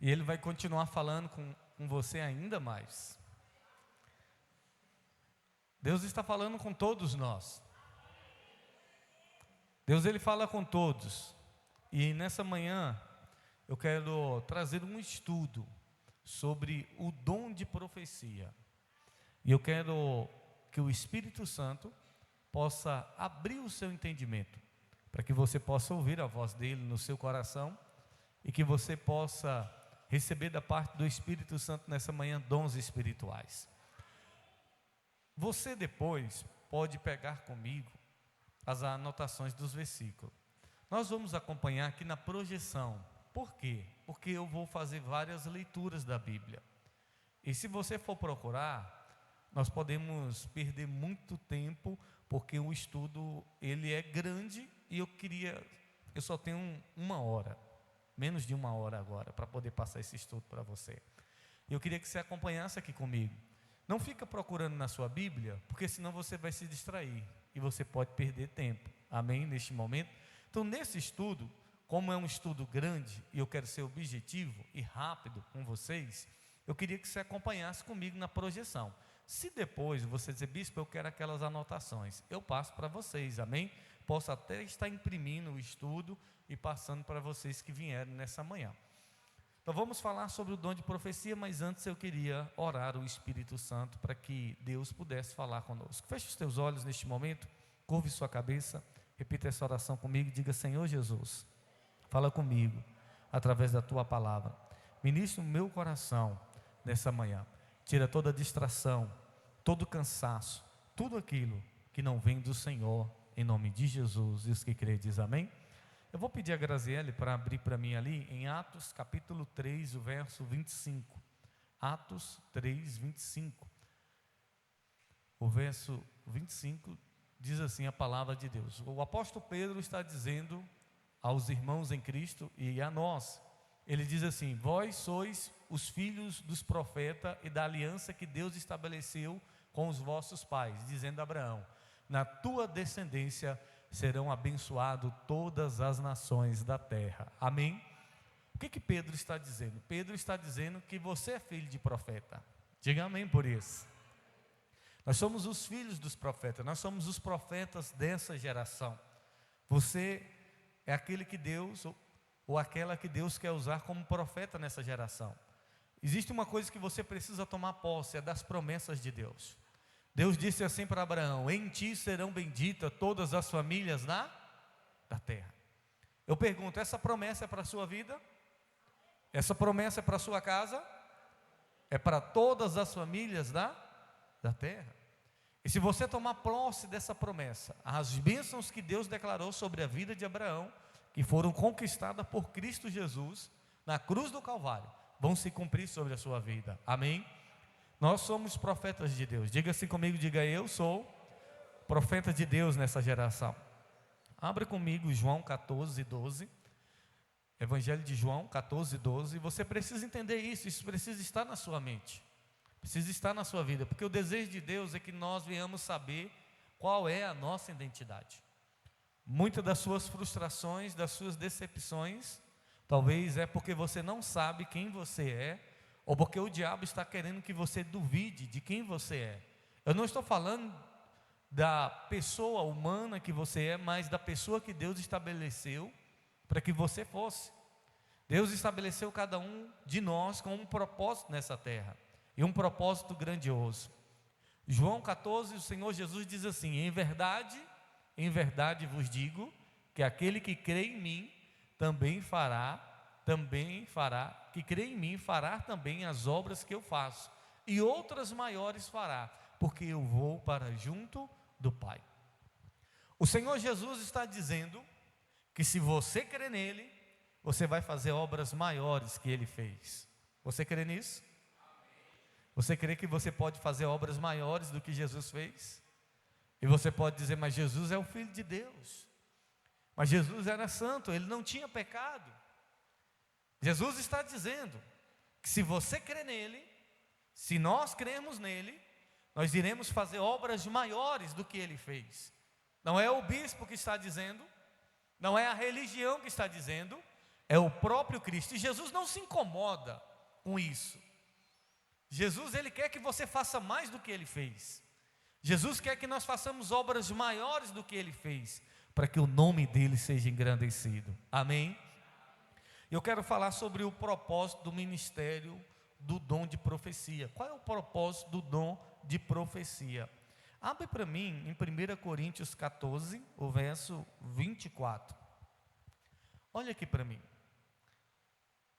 E Ele vai continuar falando com você ainda mais. Deus está falando com todos nós. Deus, Ele fala com todos. E nessa manhã, eu quero trazer um estudo sobre o dom de profecia. E eu quero que o Espírito Santo possa abrir o seu entendimento, para que você possa ouvir a voz dele no seu coração e que você possa receber da parte do Espírito Santo nessa manhã dons espirituais. Você depois pode pegar comigo as anotações dos versículos. Nós vamos acompanhar aqui na projeção. Por quê? Porque eu vou fazer várias leituras da Bíblia. E se você for procurar, nós podemos perder muito tempo, porque o estudo ele é grande e eu só tenho uma hora, menos de uma hora agora, para poder passar esse estudo para você. Eu queria que você acompanhasse aqui comigo. Não fica procurando na sua Bíblia, porque senão você vai se distrair e você pode perder tempo. Amém? Neste momento. Então, nesse estudo, como é um estudo grande e eu quero ser objetivo e rápido com vocês, eu queria que você acompanhasse comigo na projeção. Se depois você dizer, bispo, eu quero aquelas anotações, eu passo para vocês, amém? Posso até estar imprimindo o estudo e passando para vocês que vieram nessa manhã. Então vamos falar sobre o dom de profecia, mas antes eu queria orar o Espírito Santo para que Deus pudesse falar conosco. Feche os teus olhos neste momento, curve sua cabeça, repita essa oração comigo e diga: Senhor Jesus, fala comigo através da tua palavra. Ministra o meu coração nessa manhã. Tira toda a distração, todo o cansaço, tudo aquilo que não vem do Senhor, em nome de Jesus. E os que creem diz amém. Eu vou pedir a Graziele para abrir para mim ali em Atos capítulo 3, o verso 25. Atos 3, 25. O verso 25 diz assim a palavra de Deus. O apóstolo Pedro está dizendo aos irmãos em Cristo e a nós. Ele diz assim: vós sois os filhos dos profetas e da aliança que Deus estabeleceu com os vossos pais, dizendo a Abraão: na tua descendência serão abençoadas todas as nações da terra. Amém? O que Pedro está dizendo? Pedro está dizendo que você é filho de profeta. Diga amém por isso. Nós somos os filhos dos profetas, nós somos os profetas dessa geração. Você é aquele que Deus, ou aquela que Deus quer usar como profeta nessa geração. Existe uma coisa que você precisa tomar posse, é das promessas de Deus. Deus disse assim para Abraão: em ti serão benditas todas as famílias da terra. Eu pergunto, essa promessa é para a sua vida? Essa promessa é para a sua casa? É para todas as famílias da terra. E se você tomar posse dessa promessa, as bênçãos que Deus declarou sobre a vida de Abraão, que foram conquistadas por Cristo Jesus na cruz do Calvário, vão se cumprir sobre a sua vida. Amém? Nós somos profetas de Deus. Diga assim comigo, diga: eu sou profeta de Deus nessa geração. Abra comigo João 14, 12. Evangelho de João 14, 12. Você precisa entender isso precisa estar na sua mente, precisa estar na sua vida, porque o desejo de Deus é que nós venhamos saber qual é a nossa identidade. Muitas das suas frustrações, das suas decepções, talvez é porque você não sabe quem você é, ou porque o diabo está querendo que você duvide de quem você é. Eu não estou falando da pessoa humana que você é, mas da pessoa que Deus estabeleceu para que você fosse. Deus estabeleceu cada um de nós com um propósito nessa terra, e um propósito grandioso. João 14, o Senhor Jesus diz assim: em verdade vos digo, que aquele que crê em mim também fará, que crê em mim fará também as obras que eu faço, e outras maiores fará, porque eu vou para junto do Pai. O Senhor Jesus está dizendo que se você crê nele, você vai fazer obras maiores que ele fez. Você crê nisso? Você crê que você pode fazer obras maiores do que Jesus fez? E você pode dizer: mas Jesus é o Filho de Deus, mas Jesus era santo, ele não tinha pecado. Jesus está dizendo que se você crê nele, se nós cremos nele, nós iremos fazer obras maiores do que ele fez. Não é o bispo que está dizendo, não é a religião que está dizendo, É o próprio Cristo. E Jesus não se incomoda com isso. Jesus, Ele quer que você faça mais do que Ele fez. Jesus quer que nós façamos obras maiores do que Ele fez, para que o nome dEle seja engrandecido. Amém? Eu quero falar sobre o propósito do ministério do dom de profecia. Qual é o propósito do dom de profecia? Abre para mim em 1 Coríntios 14, o verso 24. Olha aqui para mim.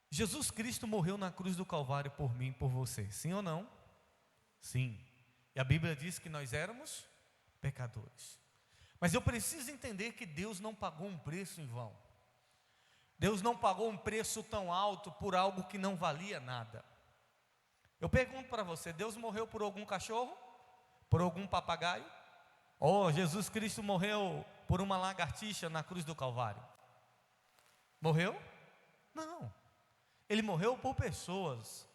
Jesus Cristo morreu na cruz do Calvário por mim e por você, sim ou não? Sim. E a Bíblia diz que nós éramos pecadores. Mas eu preciso entender que Deus não pagou um preço em vão. Deus não pagou um preço tão alto por algo que não valia nada. Eu pergunto para você, Deus morreu por algum cachorro? Por algum papagaio? Ou Jesus Cristo morreu por uma lagartixa na cruz do Calvário? Morreu? Não. Ele morreu por pessoas.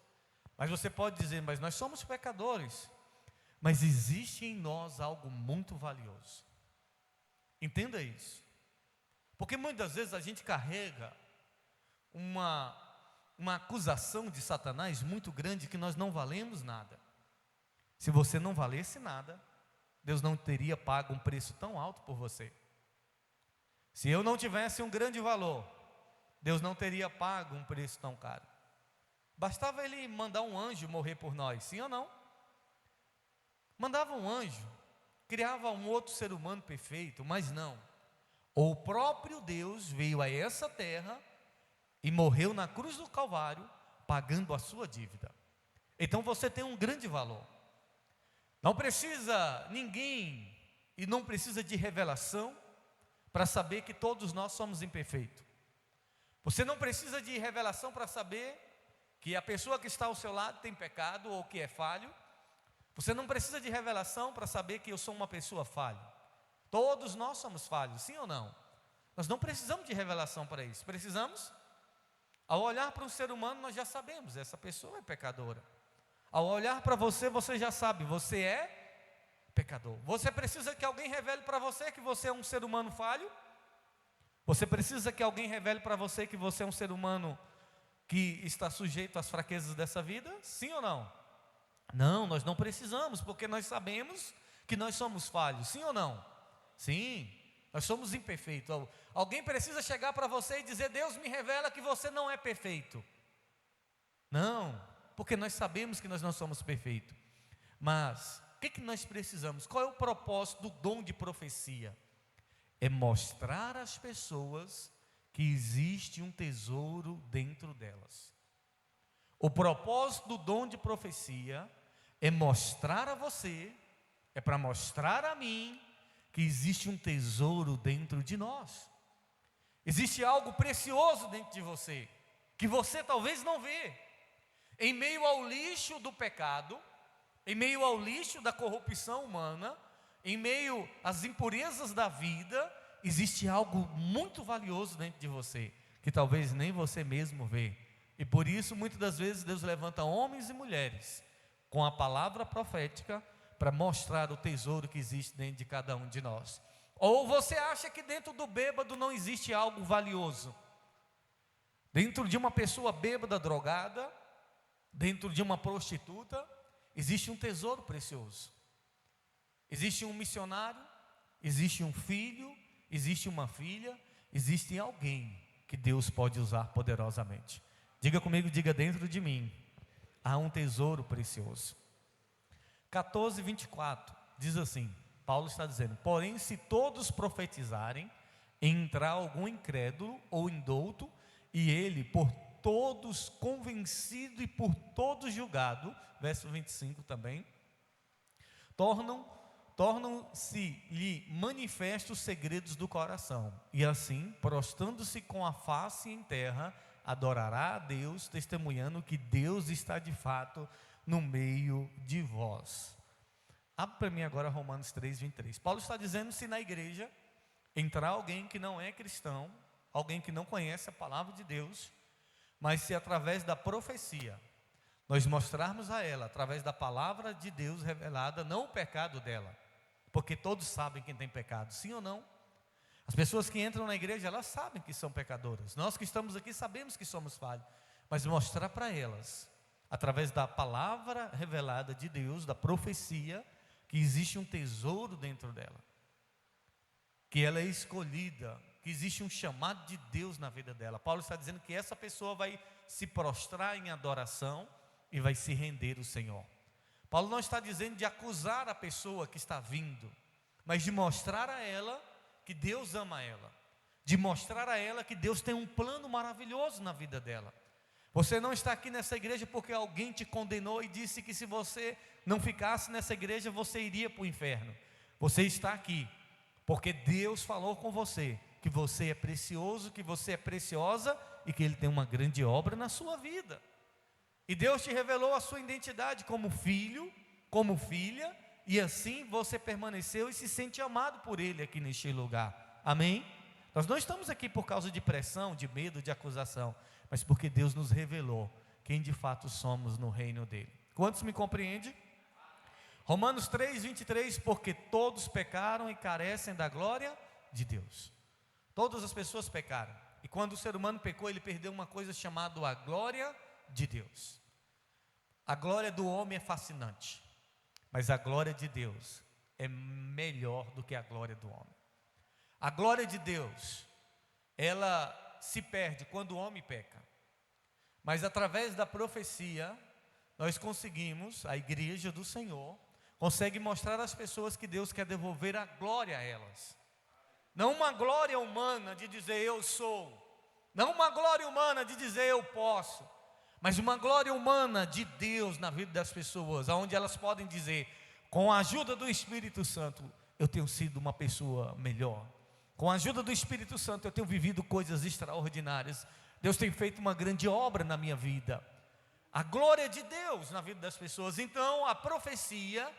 Mas você pode dizer, mas nós somos pecadores. Mas existe em nós algo muito valioso. Entenda isso. Porque muitas vezes a gente carrega uma acusação de Satanás muito grande, que nós não valemos nada. Se você não valesse nada, Deus não teria pago um preço tão alto por você. Se eu não tivesse um grande valor, Deus não teria pago um preço tão caro. Bastava Ele mandar um anjo morrer por nós, sim ou não? Mandava um anjo, criava um outro ser humano perfeito, mas não. O próprio Deus veio a essa terra e morreu na cruz do Calvário, pagando a sua dívida. Então você tem um grande valor. Não precisa ninguém, e não precisa de revelação, para saber que todos nós somos imperfeitos. Você não precisa de revelação para saber que a pessoa que está ao seu lado tem pecado ou que é falho. Você não precisa de revelação para saber que eu sou uma pessoa falha. Todos nós somos falhos, sim ou não? Nós não precisamos de revelação para isso. Precisamos? Ao olhar para um ser humano, nós já sabemos, essa pessoa é pecadora. Ao olhar para você, você já sabe, você é pecador. Você precisa que alguém revele para você que você é um ser humano falho? Você precisa que alguém revele para você que você é um ser humano que está sujeito às fraquezas dessa vida? Sim ou não? Não, nós não precisamos, porque nós sabemos que nós somos falhos, sim ou não? Sim, nós somos imperfeitos. Alguém precisa chegar para você e dizer, Deus me revela que você não é perfeito. Não, porque nós sabemos que nós não somos perfeitos. Mas, o que nós precisamos? Qual é o propósito do dom de profecia? É mostrar às pessoas que existe um tesouro dentro delas. O propósito do dom de profecia é mostrar a você, é para mostrar a mim, que existe um tesouro dentro de nós. Existe algo precioso dentro de você, que você talvez não vê. Em meio ao lixo do pecado, em meio ao lixo da corrupção humana, em meio às impurezas da vida, existe algo muito valioso dentro de você, que talvez nem você mesmo vê. E por isso, muitas das vezes, Deus levanta homens e mulheres com a palavra profética para mostrar o tesouro que existe dentro de cada um de nós. Ou você acha que dentro do bêbado não existe algo valioso? Dentro de uma pessoa bêbada, drogada, dentro de uma prostituta, existe um tesouro precioso. Existe um missionário, existe um filho, existe uma filha, existe alguém que Deus pode usar poderosamente. Diga comigo, diga, dentro de mim há um tesouro precioso. 14:24 diz assim, Paulo está dizendo, porém se todos profetizarem, entrar algum incrédulo ou indouto, e ele por todos convencido e por todos julgado, verso 25 também, tornam-se-lhe manifestos os segredos do coração, e assim, prostrando-se com a face em terra, adorará a Deus, testemunhando que Deus está de fato no meio de vós. Abre para mim agora Romanos 3:23. Paulo está dizendo, se na igreja entrar alguém que não é cristão, alguém que não conhece a palavra de Deus, mas se através da profecia nós mostrarmos a ela, através da palavra de Deus revelada, não o pecado dela, porque todos sabem quem tem pecado, sim ou não? As pessoas que entram na igreja, elas sabem que são pecadoras. Nós que estamos aqui sabemos que somos falhos. Mas mostrar para elas, através da palavra revelada de Deus, da profecia, que existe um tesouro dentro dela, que ela é escolhida, que existe um chamado de Deus na vida dela. Paulo está dizendo que essa pessoa vai se prostrar em adoração e vai se render ao Senhor. Paulo não está dizendo de acusar a pessoa que está vindo, mas de mostrar a ela que Deus ama ela, de mostrar a ela que Deus tem um plano maravilhoso na vida dela. Você não está aqui nessa igreja porque alguém te condenou e disse que se você não ficasse nessa igreja você iria para o inferno. Você está aqui porque Deus falou com você que você é precioso, que você é preciosa e que Ele tem uma grande obra na sua vida. E Deus te revelou a sua identidade como filho, como filha, e assim você permaneceu e se sente amado por Ele aqui neste lugar. Amém? Nós não estamos aqui por causa de pressão, de medo, de acusação, mas porque Deus nos revelou quem de fato somos no reino dEle. Quantos me compreendem? Romanos 3:23, porque todos pecaram e carecem da glória de Deus. Todas as pessoas pecaram, e quando o ser humano pecou, ele perdeu uma coisa chamada a glória de Deus. A glória do homem é fascinante, mas a glória de Deus é melhor do que a glória do homem. A glória de Deus, ela se perde quando o homem peca, mas através da profecia, nós conseguimos, a igreja do Senhor, consegue mostrar às pessoas que Deus quer devolver a glória a elas. Não uma glória humana de dizer eu sou, não uma glória humana de dizer eu posso, mas uma glória humana de Deus na vida das pessoas, onde elas podem dizer, com a ajuda do Espírito Santo, eu tenho sido uma pessoa melhor. Com a ajuda do Espírito Santo, eu tenho vivido coisas extraordinárias. Deus tem feito uma grande obra na minha vida. A glória de Deus na vida das pessoas. Então, a profecia,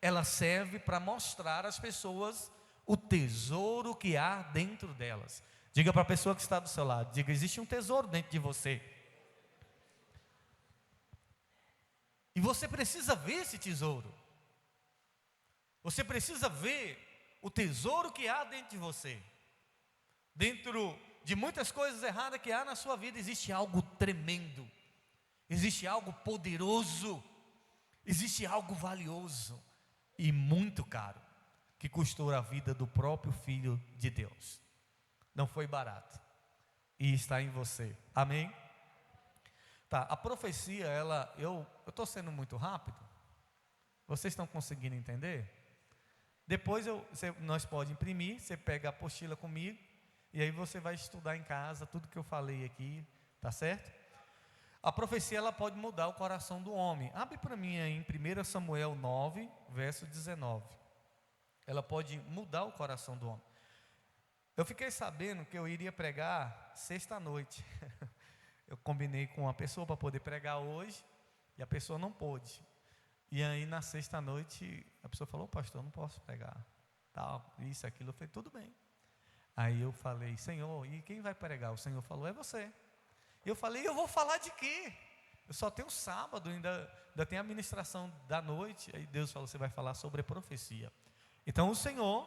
ela serve para mostrar às pessoas o tesouro que há dentro delas. Diga para a pessoa que está do seu lado, diga, existe um tesouro dentro de você. E você precisa ver esse tesouro. Você precisa ver o tesouro que há dentro de você. Dentro de muitas coisas erradas que há na sua vida, existe algo tremendo. Existe algo poderoso. Existe algo valioso e muito caro, que custou a vida do próprio Filho de Deus. Não foi barato. E está em você. Amém? Tá, a profecia, eu estou sendo muito rápido? Vocês estão conseguindo entender? Depois nós podemos imprimir, você pega a apostila comigo, e aí você vai estudar em casa tudo que eu falei aqui, tá certo? A profecia, ela pode mudar o coração do homem. Abre para mim aí em 1 Samuel 9, verso 19. Ela pode mudar o coração do homem. Eu fiquei sabendo que eu iria pregar sexta-noite. Eu combinei com uma pessoa para poder pregar hoje, e a pessoa não pôde. E aí na sexta-noite, a pessoa falou, pastor, eu não posso pregar, tal, isso, aquilo. Eu falei, tudo bem. Aí eu falei, Senhor, e quem vai pregar? O Senhor falou, é você. Eu falei, eu vou falar de quê? Eu só tenho sábado, ainda tem a ministração da noite. Aí Deus falou, você vai falar sobre a profecia. Então o Senhor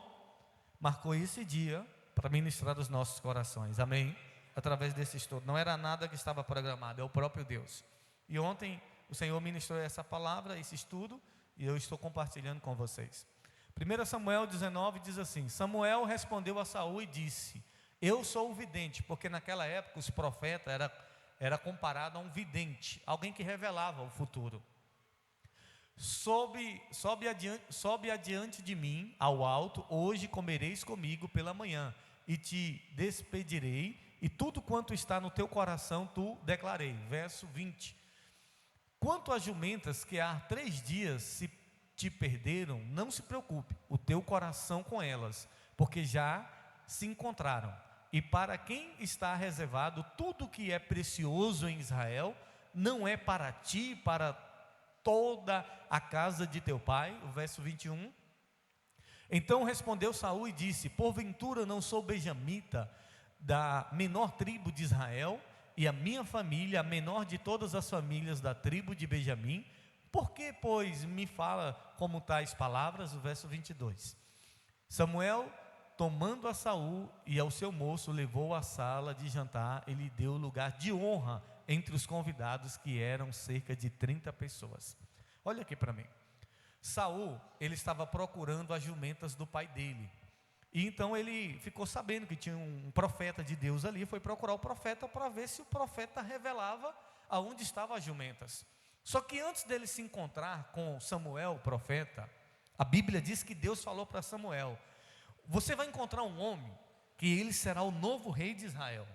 marcou esse dia para ministrar os nossos corações, amém? Através desse estudo, não era nada que estava programado, é o próprio Deus. E ontem o Senhor ministrou essa palavra, esse estudo, e eu estou compartilhando com vocês. 1 Samuel 19 diz assim, Samuel respondeu a Saul e disse, eu sou o vidente, porque naquela época os profetas era comparado a um vidente, alguém que revelava o futuro. Sobe adiante de mim ao alto, hoje comereis comigo pela manhã, e te despedirei, e tudo quanto está no teu coração tu declarei. Verso 20. Quanto às jumentas que há 3 dias se te perderam, não se preocupe, o teu coração com elas, porque já se encontraram. E para quem está reservado tudo que é precioso em Israel, não é para ti, para toda a casa de teu pai. O verso 21. Então respondeu Saul e disse, porventura não sou benjamita, da menor tribo de Israel, e a minha família, a menor de todas as famílias da tribo de Benjamim? Por que, pois, me fala como tais palavras? O verso 22. Samuel tomando a Saul e ao seu moço, levou à sala de jantar, ele deu lugar de honra entre os convidados, que eram cerca de 30 pessoas. Olha aqui para mim. Saul, ele estava procurando as jumentas do pai dele. E então ele ficou sabendo que tinha um profeta de Deus ali, foi procurar o profeta para ver se o profeta revelava aonde estavam as jumentas. Só que antes dele se encontrar com Samuel, o profeta, a Bíblia diz que Deus falou para Samuel: você vai encontrar um homem que ele será o novo rei de Israel.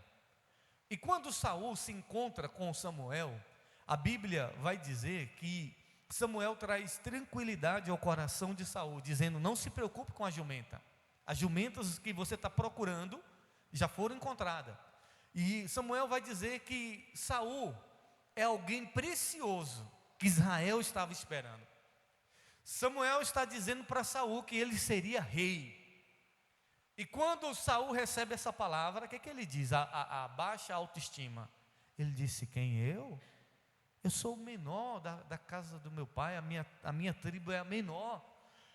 E quando Saul se encontra com Samuel, a Bíblia vai dizer que Samuel traz tranquilidade ao coração de Saul, dizendo: não se preocupe com a jumenta. As jumentas que você está procurando já foram encontradas. E Samuel vai dizer que Saul é alguém precioso que Israel estava esperando. Samuel está dizendo para Saul que ele seria rei. E quando Saul recebe essa palavra, o que ele diz? A baixa autoestima. Ele disse: quem eu? Eu sou o menor da casa do meu pai, a minha tribo é a menor.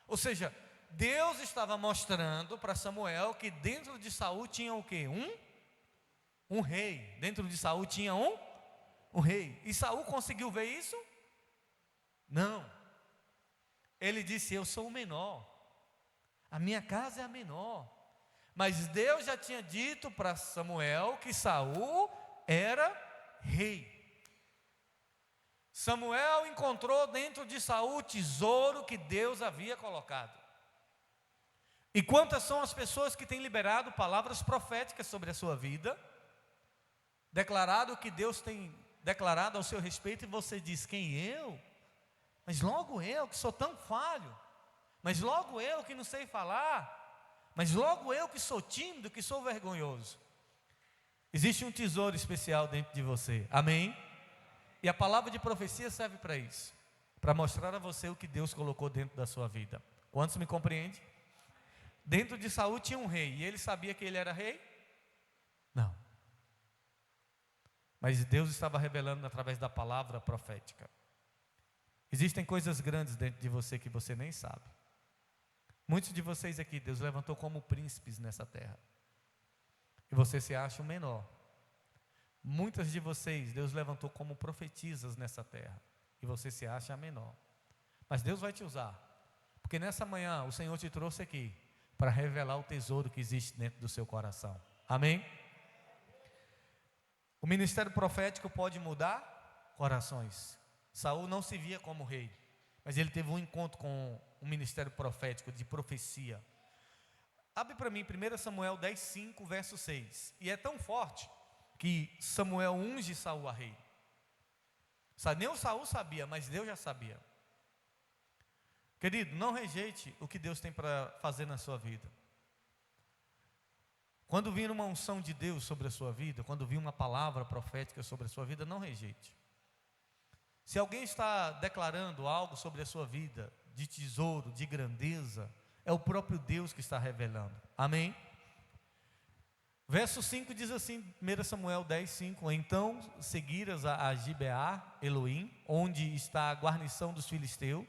Ou seja, Deus estava mostrando para Samuel que dentro de Saul tinha o quê? Um rei. Dentro de Saul tinha um rei. E Saul conseguiu ver isso? Não. Ele disse: eu sou o menor, a minha casa é a menor. Mas Deus já tinha dito para Samuel que Saul era rei. Samuel encontrou dentro de Saul o tesouro que Deus havia colocado. E quantas são as pessoas que têm liberado palavras proféticas sobre a sua vida, declarado o que Deus tem declarado ao seu respeito, e você diz: quem eu? Mas logo eu que sou tão falho, mas logo eu que não sei falar, mas logo eu que sou tímido, que sou vergonhoso. Existe um tesouro especial dentro de você, amém? E a palavra de profecia serve para isso, para mostrar a você o que Deus colocou dentro da sua vida. Quantos me compreendem? Dentro de Saul tinha um rei, e ele sabia que ele era rei? Não. Mas Deus estava revelando através da palavra profética. Existem coisas grandes dentro de você que você nem sabe. Muitos de vocês aqui, Deus levantou como príncipes nessa terra, e você se acha o menor. Muitas de vocês, Deus levantou como profetisas nessa terra, e você se acha a menor. Mas Deus vai te usar, porque nessa manhã o Senhor te trouxe aqui para revelar o tesouro que existe dentro do seu coração, amém? O ministério profético pode mudar corações. Saul não se via como rei, mas ele teve um encontro com um ministério profético de profecia. Abre para mim 1 Samuel 10:5, verso 6. E é tão forte que Samuel unge Saul a rei. Nem o Saul sabia, mas Deus já sabia. Querido, não rejeite o que Deus tem para fazer na sua vida. Quando vir uma unção de Deus sobre a sua vida, quando vir uma palavra profética sobre a sua vida, não rejeite. Se alguém está declarando algo sobre a sua vida, de tesouro, de grandeza, é o próprio Deus que está revelando, amém? Verso 5 diz assim, 1 Samuel 10:5: então seguiras a Gibeá, Elohim, onde está a guarnição dos filisteus,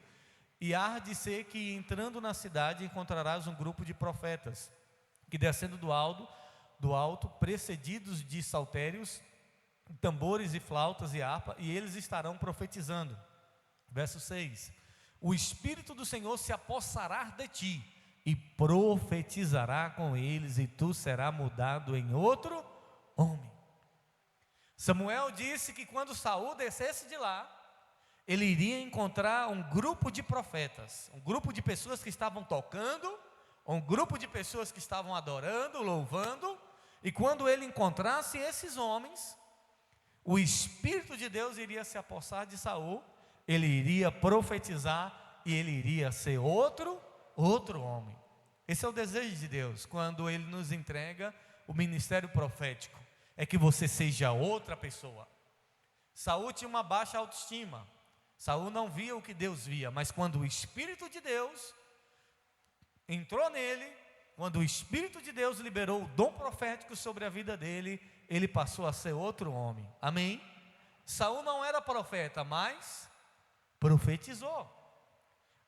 e há de ser que entrando na cidade encontrarás um grupo de profetas, que descendo do alto, precedidos de saltérios, tambores e flautas e harpa, e eles estarão profetizando. Verso 6: o Espírito do Senhor se apossará de ti, e profetizará com eles, e tu serás mudado em outro homem. Samuel disse que quando Saul descesse de lá, ele iria encontrar um grupo de profetas, um grupo de pessoas que estavam tocando, um grupo de pessoas que estavam adorando, louvando, e quando ele encontrasse esses homens, o Espírito de Deus iria se apossar de Saul, ele iria profetizar, e ele iria ser outro homem. Esse é o desejo de Deus, quando Ele nos entrega o ministério profético, é que você seja outra pessoa. Saul tinha uma baixa autoestima, Saul não via o que Deus via, mas quando o Espírito de Deus entrou nele, quando o Espírito de Deus liberou o dom profético sobre a vida dele, ele passou a ser outro homem, amém? Saul não era profeta, mas profetizou.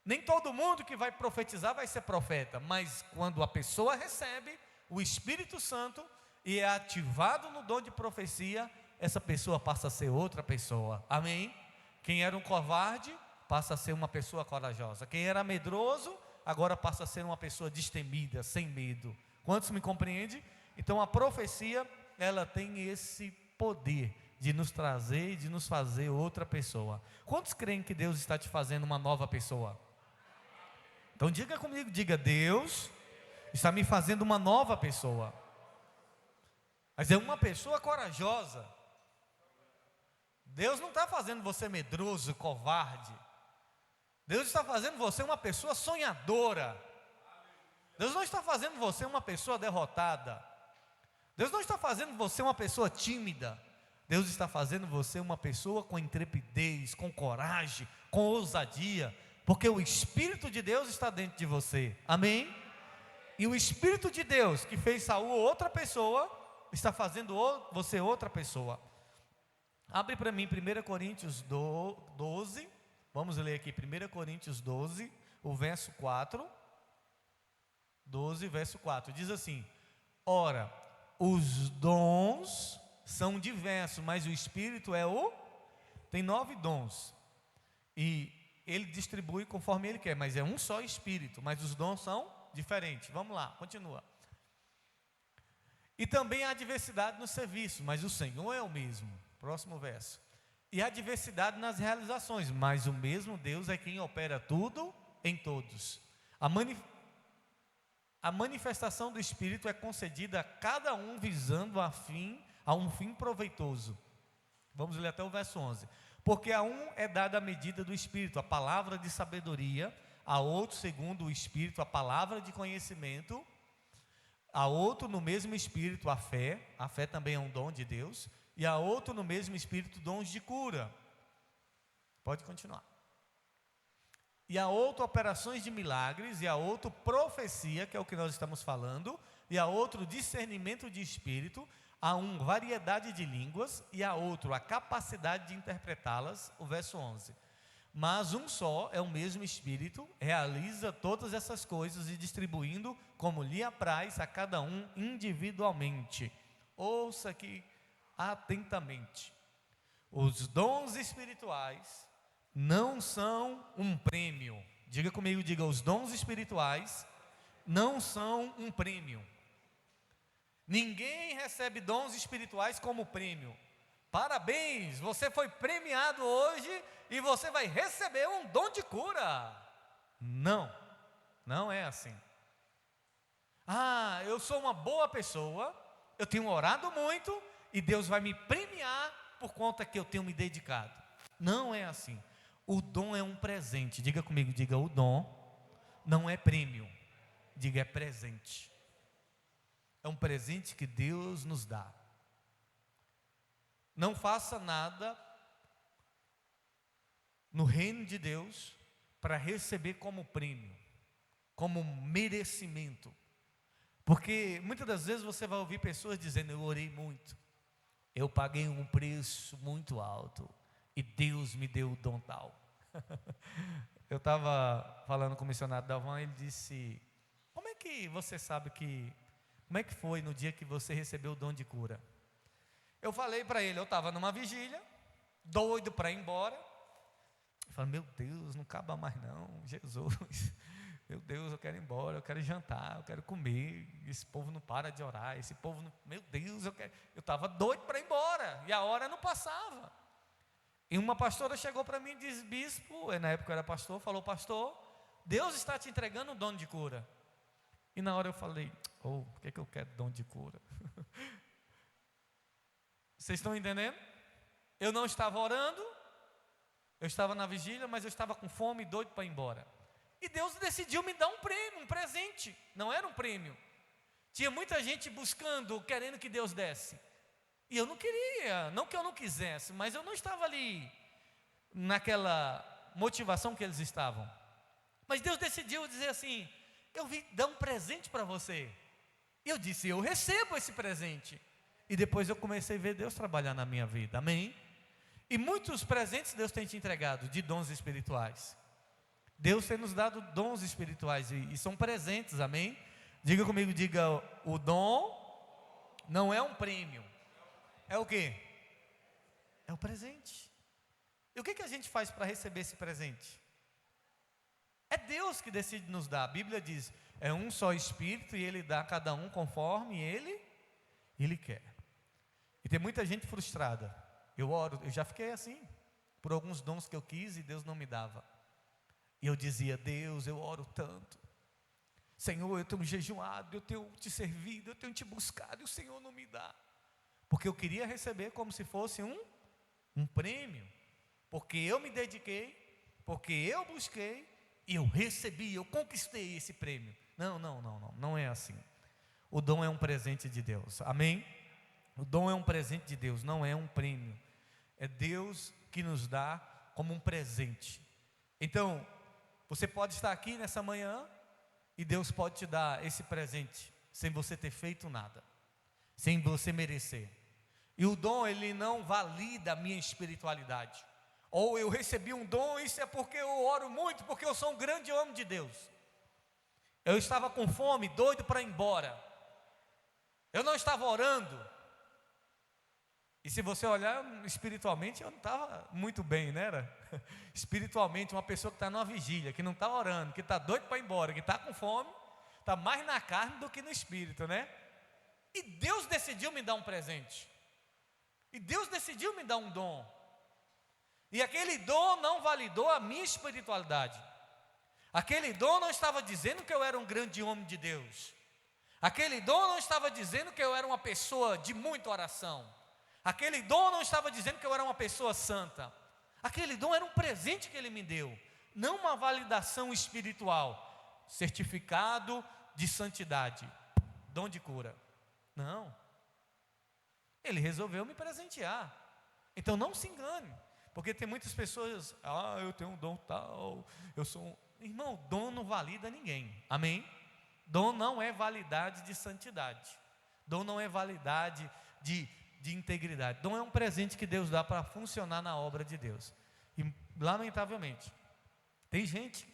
Nem todo mundo que vai profetizar vai ser profeta, mas quando a pessoa recebe o Espírito Santo e é ativado no dom de profecia, essa pessoa passa a ser outra pessoa. Amém? Quem era um covarde passa a ser uma pessoa corajosa. Quem era medroso agora passa a ser uma pessoa destemida, sem medo. Quantos me compreendem? Então a profecia, ela tem esse poder de nos trazer e de nos fazer outra pessoa. Quantos creem que Deus está te fazendo uma nova pessoa? Então diga comigo, diga: Deus está me fazendo uma nova pessoa. Mas é uma pessoa corajosa. Deus não está fazendo você medroso, covarde. Deus está fazendo você uma pessoa sonhadora. Deus não está fazendo você uma pessoa derrotada. Deus não está fazendo você uma pessoa tímida. Deus está fazendo você uma pessoa com intrepidez, com coragem, com ousadia, porque o Espírito de Deus está dentro de você. Amém? E o Espírito de Deus que fez Saul outra pessoa, está fazendo você outra pessoa. Abre para mim 1 Coríntios 12, vamos ler aqui 1 Coríntios 12, o verso 4, 12, verso 4, diz assim: ora, os dons são diversos, mas o Espírito tem 9 dons, e Ele distribui conforme Ele quer, mas é um só Espírito, mas os dons são diferentes. Vamos lá, continua. E também há diversidade no serviço, mas o Senhor é o mesmo. Próximo verso. E há diversidade nas realizações, mas o mesmo Deus é quem opera tudo em todos. A manifestação do Espírito é concedida a cada um visando a um fim proveitoso. Vamos ler até o verso 11. Porque a um é dada a medida do Espírito, a palavra de sabedoria, a outro, segundo o Espírito, a palavra de conhecimento, a outro no mesmo Espírito a fé também é um dom de Deus, e a outro no mesmo Espírito dons de cura. Pode continuar. E a outro operações de milagres, e a outro profecia, que é o que nós estamos falando, e a outro discernimento de espírito, a um variedade de línguas, e a outro a capacidade de interpretá-las, o verso 11. Mas um só é o mesmo Espírito, realiza todas essas coisas e distribuindo como lhe apraz a cada um individualmente. Ouça aqui atentamente. Os dons espirituais não são um prêmio. Diga comigo, diga: os dons espirituais não são um prêmio. Ninguém recebe dons espirituais como prêmio. Parabéns, você foi premiado hoje e você vai receber um dom de cura. Não, não é assim. Ah, eu sou uma boa pessoa, eu tenho orado muito e Deus vai me premiar por conta que eu tenho me dedicado. Não é assim. O dom é um presente. Diga comigo, diga: o dom não é prêmio. Diga: é presente. É um presente que Deus nos dá. Não faça nada no reino de Deus para receber como prêmio, como merecimento. Porque muitas das vezes você vai ouvir pessoas dizendo: eu orei muito, eu paguei um preço muito alto e Deus me deu o dom tal. Eu estava falando com o missionário Dalvan, ele disse: como é que você sabe como é que foi no dia que você recebeu o dom de cura? Eu falei para ele, eu estava numa vigília, doido para ir embora. Eu falei: meu Deus, não acaba mais não, Jesus. Meu Deus, eu quero ir embora, eu quero jantar, eu quero comer. Esse povo não para de orar, esse povo não, meu Deus, eu estava doido para ir embora, e a hora não passava. E uma pastora chegou para mim e disse: bispo, na época eu era pastor, falou: pastor, Deus está te entregando um dom de cura. E na hora eu falei: por que eu quero dom de cura? Vocês estão entendendo? Eu não estava orando, eu estava na vigília, mas eu estava com fome e doido para ir embora. E Deus decidiu me dar um prêmio, um presente. Não era um prêmio. Tinha muita gente buscando, querendo que Deus desse. E eu não queria, não que eu não quisesse, mas eu não estava ali naquela motivação que eles estavam. Mas Deus decidiu dizer assim: eu vim dar um presente para você. E eu disse: eu recebo esse presente. E depois eu comecei a ver Deus trabalhar na minha vida, amém? E muitos presentes Deus tem te entregado, de dons espirituais. Deus tem nos dado dons espirituais e são presentes, amém? Diga comigo, diga, o dom não é um prêmio, é o quê? É o presente. E o que a gente faz para receber esse presente? É Deus que decide nos dar. A Bíblia diz, é um só Espírito e Ele dá a cada um conforme Ele quer. E tem muita gente frustrada. Eu oro, eu já fiquei assim, por alguns dons que eu quis e Deus não me dava. E eu dizia, Deus, eu oro tanto. Senhor, eu tenho jejuado, eu tenho te servido, eu tenho te buscado e o Senhor não me dá. Porque eu queria receber como se fosse um prêmio. Porque eu me dediquei, porque eu busquei e eu recebi, eu conquistei esse prêmio. Não é assim. O dom é um presente de Deus, amém? O dom é um presente de Deus, não é um prêmio. É Deus que nos dá como um presente. Então, você pode estar aqui nessa manhã e Deus pode te dar esse presente sem você ter feito nada, sem você merecer. E o dom, ele não valida a minha espiritualidade. Ou eu recebi um dom, isso é porque eu oro muito, porque eu sou um grande homem de Deus. Eu estava com fome, doido para ir embora. Eu não estava orando. E se você olhar espiritualmente, eu não estava muito bem, né? Espiritualmente, uma pessoa que está numa vigília, que não está orando, que está doido para ir embora, que está com fome, está mais na carne do que no espírito, né? E Deus decidiu me dar um presente. E Deus decidiu me dar um dom. E aquele dom não validou a minha espiritualidade. Aquele dom não estava dizendo que eu era um grande homem de Deus. Aquele dom não estava dizendo que eu era uma pessoa de muita oração. Aquele dom não estava dizendo que eu era uma pessoa santa. Aquele dom era um presente que Ele me deu, não uma validação espiritual, certificado de santidade, dom de cura. Não. Ele resolveu me presentear. Então não se engane, porque tem muitas pessoas, eu tenho um dom tal, eu sou um... Irmão, dom não valida ninguém, amém? Dom não é validade de santidade, dom não é validade de integridade. Dom é um presente que Deus dá para funcionar na obra de Deus. E lamentavelmente, tem gente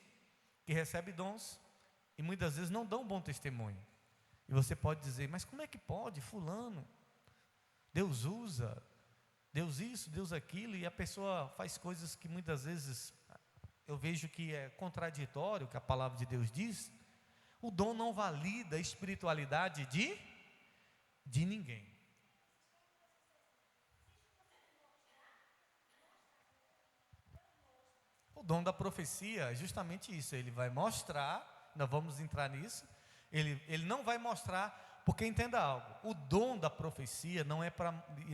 que recebe dons e muitas vezes não dão um bom testemunho. E você pode dizer, mas como é que pode, fulano? Deus usa, Deus isso, Deus aquilo, e a pessoa faz coisas que muitas vezes eu vejo que é contraditório, que a palavra de Deus diz. O dom não valida a espiritualidade de ninguém. O dom da profecia é justamente isso, ele vai mostrar, nós vamos entrar nisso, ele não vai mostrar, porque entenda algo, o dom da profecia não é para,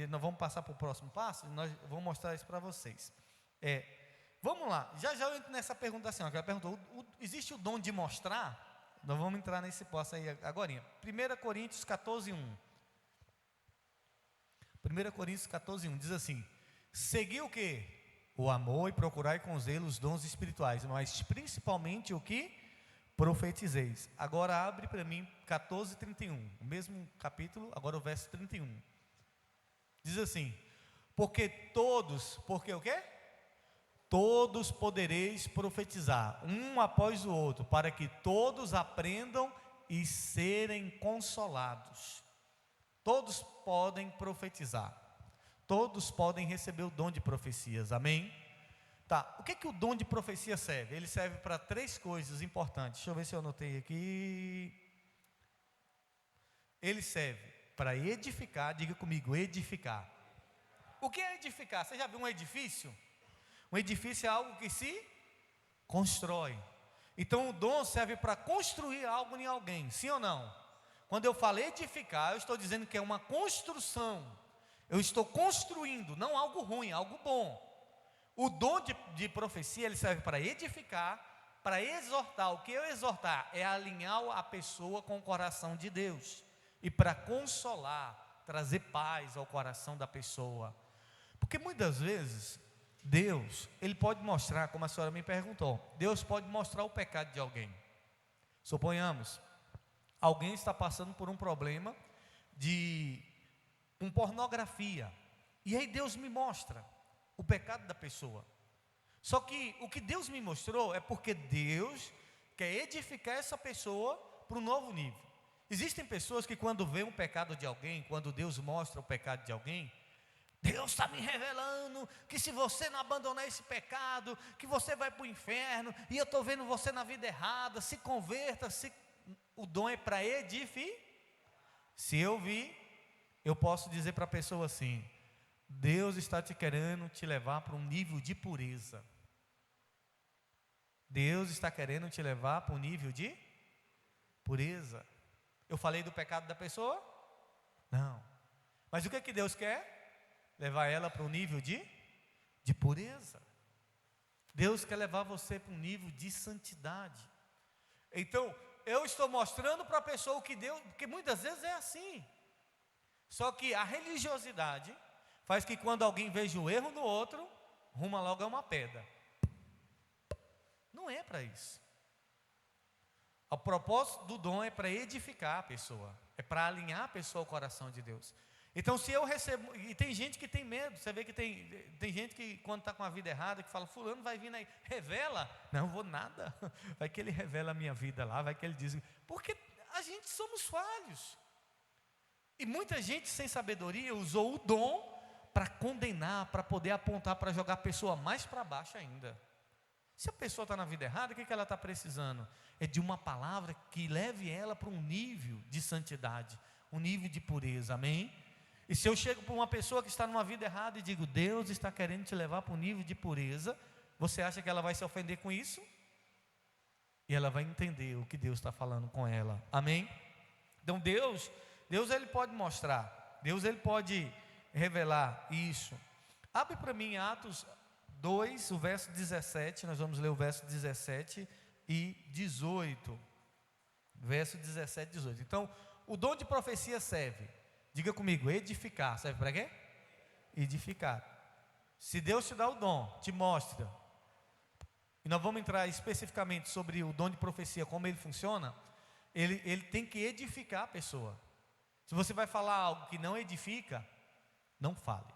nós vamos passar para o próximo passo, nós vamos mostrar isso para vocês. Vamos lá, já eu entro nessa pergunta assim, ela perguntou, existe o dom de mostrar? Nós vamos entrar nesse passo aí agora. 1 Coríntios 14:1. 1 Coríntios 14:1 diz assim: segui o quê? O amor e procurai com zelo os dons espirituais, mas principalmente o que? Profetizeis. Agora abre para mim 14:31, o mesmo capítulo, agora o verso 31. Diz assim: porque o quê? Todos podereis profetizar, um após o outro, para que todos aprendam e serem consolados. Todos podem profetizar. Todos podem receber o dom de profecias, amém? Tá, o que o dom de profecia serve? Ele serve para 3 coisas importantes. Deixa eu ver se eu anotei aqui. Ele serve para edificar, diga comigo, edificar. O que é edificar? Você já viu um edifício? Um edifício é algo que se constrói. Então o dom serve para construir algo em alguém, sim ou não? Quando eu falo edificar, eu estou dizendo que é uma construção. Eu estou construindo, não algo ruim, algo bom. O dom de profecia, ele serve para edificar, para exortar. O que é exortar? É alinhar a pessoa com o coração de Deus. E para consolar, trazer paz ao coração da pessoa. Porque muitas vezes, Deus, Ele pode mostrar, como a senhora me perguntou, Deus pode mostrar o pecado de alguém. Suponhamos, alguém está passando por um problema com pornografia, e aí Deus me mostra o pecado da pessoa. Só que o que Deus me mostrou é porque Deus quer edificar essa pessoa para um novo nível. Existem pessoas que quando vê um pecado de alguém, quando Deus mostra o pecado de alguém, Deus está me revelando que se você não abandonar esse pecado, que você vai para o inferno, e eu estou vendo você na vida errada, se converta, o dom é para edificar. Se eu vi, eu posso dizer para a pessoa assim: Deus está te querendo te levar para um nível de pureza. Deus está querendo te levar para um nível de pureza. Eu falei do pecado da pessoa? Não. Mas o que é que Deus quer? Levar ela para um nível de pureza. Deus quer levar você para um nível de santidade. Então, eu estou mostrando para a pessoa o que Deus, porque muitas vezes é assim. Só que a religiosidade faz que quando alguém veja o erro no outro, ruma logo a uma pedra. Não é para isso. O propósito do dom é para edificar a pessoa, é para alinhar a pessoa ao coração de Deus. Então, se eu recebo, e tem gente que tem medo, você vê que tem gente que quando está com a vida errada, que fala, fulano vai vir aí, revela, não vou nada, vai que ele revela a minha vida lá, vai que ele diz, porque a gente somos falhos, e muita gente sem sabedoria usou o dom para condenar, para poder apontar, para jogar a pessoa mais para baixo ainda. Se a pessoa está na vida errada, o que ela está precisando? É de uma palavra que leve ela para um nível de santidade, um nível de pureza, amém? E se eu chego para uma pessoa que está numa vida errada e digo, Deus está querendo te levar para um nível de pureza, você acha que ela vai se ofender com isso? E ela vai entender o que Deus está falando com ela, amém? Então Deus ele pode mostrar, Deus ele pode revelar isso. Abre para mim Atos 2, o verso 17, nós vamos ler o verso 17 e 18. Verso 17 e 18. Então, o dom de profecia serve, diga comigo, edificar. Serve para quê? Edificar. Se Deus te dá o dom, te mostra, e nós vamos entrar especificamente sobre o dom de profecia, como ele funciona, ele tem que edificar a pessoa. Se você vai falar algo que não edifica, não fale.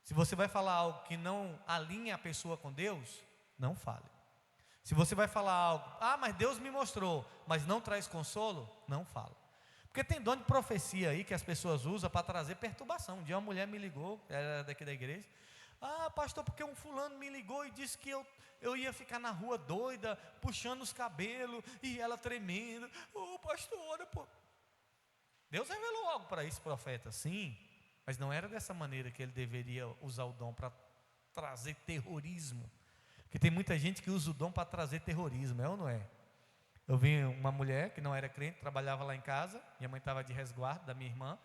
Se você vai falar algo que não alinha a pessoa com Deus, não fale. Se você vai falar algo, mas Deus me mostrou, mas não traz consolo, não fale. Porque tem dom de profecia aí que as pessoas usam para trazer perturbação. Um dia uma mulher me ligou, era daqui da igreja, pastor, porque um fulano me ligou e disse que eu ia ficar na rua doida, puxando os cabelos, e ela tremendo, pastor, ora, pô. Deus revelou algo para esse profeta, sim, mas não era dessa maneira que ele deveria usar o dom para trazer terrorismo. Porque tem muita gente que usa o dom para trazer terrorismo, é ou não é? Eu vi uma mulher que não era crente, trabalhava lá em casa, minha mãe estava de resguardo da minha irmã,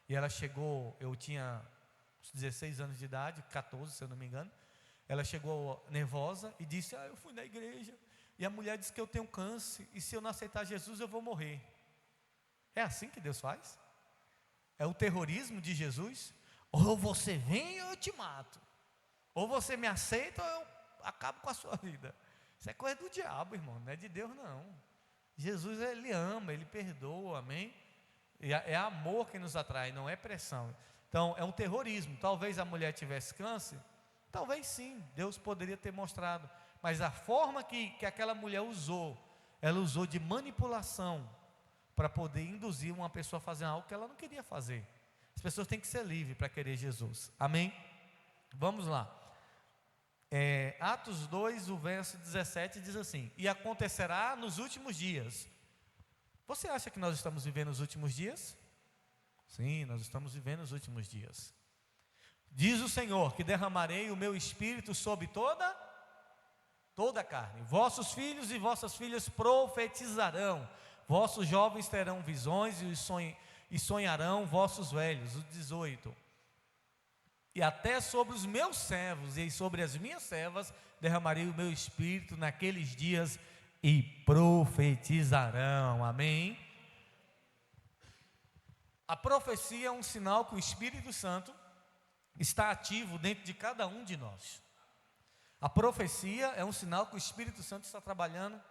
e ela chegou, eu tinha uns 16 anos de idade, 14 se eu não me engano, ela chegou nervosa e disse, eu fui na igreja, e a mulher disse que eu tenho câncer, e se eu não aceitar Jesus eu vou morrer. É assim que Deus faz? É o terrorismo de Jesus? Ou você vem ou eu te mato, ou você me aceita ou eu acabo com a sua vida. Isso é coisa do diabo, irmão, não é de Deus não. Jesus, ele ama, ele perdoa, amém? E é amor que nos atrai, não é pressão. Então é um terrorismo. Talvez a mulher tivesse câncer, talvez sim, Deus poderia ter mostrado, mas a forma que aquela mulher usou, ela usou de manipulação para poder induzir uma pessoa a fazer algo que ela não queria fazer. As pessoas têm que ser livres para querer Jesus, amém? Vamos lá. Atos 2, o verso 17 diz assim, e acontecerá nos últimos dias. Você acha que nós estamos vivendo os últimos dias? Sim, nós estamos vivendo os últimos dias. Diz o Senhor, que derramarei o meu espírito sobre toda a carne. Vossos filhos e vossas filhas profetizarão, vossos jovens terão visões e sonharão vossos velhos. O 18. E até sobre os meus servos e sobre as minhas servas derramarei o meu espírito naqueles dias e profetizarão, amém? A profecia é um sinal que o Espírito Santo está ativo dentro de cada um de nós. A profecia é um sinal que o Espírito Santo está trabalhando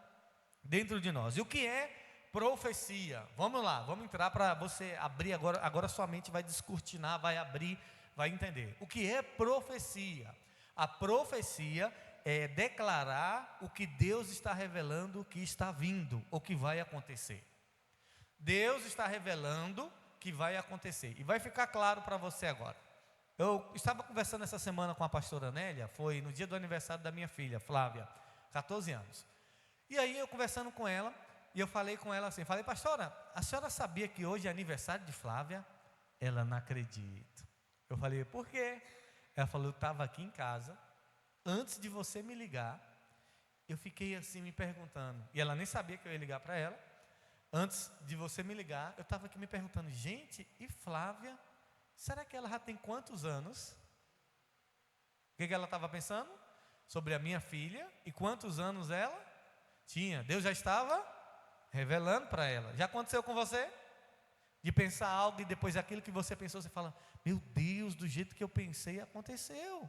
dentro de nós. E o que é profecia? Vamos lá, vamos entrar para você abrir agora sua mente vai descortinar, vai abrir, vai entender. O que é profecia? A profecia é declarar o que Deus está revelando, o que está vindo, ou que vai acontecer. Deus está revelando que vai acontecer. E vai ficar claro para você agora. Eu estava conversando essa semana com a pastora Nélia, foi no dia do aniversário da minha filha, Flávia, 14 anos. E aí eu conversando com ela, e eu falei com ela assim, falei, pastora, a senhora sabia que hoje é aniversário de Flávia? Ela, não acredito. Eu falei, por quê? Ela falou, eu estava aqui em casa, antes de você me ligar, eu fiquei assim me perguntando, e ela nem sabia que eu ia ligar para ela. Antes de você me ligar, eu estava aqui me perguntando, gente, e Flávia, será que ela já tem quantos anos? O que ela estava pensando? Sobre a minha filha, e quantos anos ela tinha. Deus já estava revelando para ela. Já aconteceu com você? De pensar algo e depois aquilo que você pensou, você fala, meu Deus, do jeito que eu pensei, aconteceu.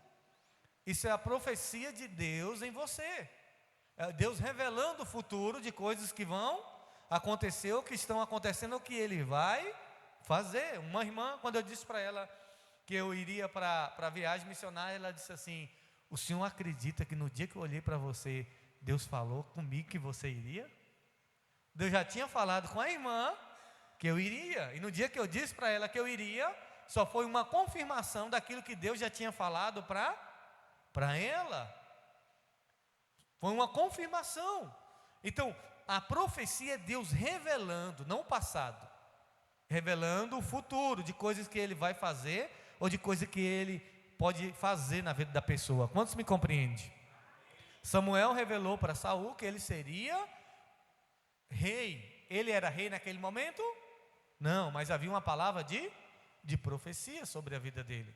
Isso é a profecia de Deus em você. É Deus revelando o futuro de coisas que vão acontecer, ou que estão acontecendo, ou que Ele vai fazer. Uma irmã, quando eu disse para ela que eu iria para a viagem missionária, ela disse assim, o senhor acredita que no dia que eu olhei para você, Deus falou comigo que você iria? Deus já tinha falado com a irmã que eu iria, e no dia que eu disse para ela que eu iria, só foi uma confirmação daquilo que Deus já tinha falado para ela. Foi uma confirmação. Então, a profecia é Deus revelando, não o passado, revelando o futuro, de coisas que Ele vai fazer, ou de coisas que Ele pode fazer na vida da pessoa. Quantos me compreendem? Samuel revelou para Saul que ele seria rei. Ele era rei naquele momento? Não, mas havia uma palavra de profecia sobre a vida dele.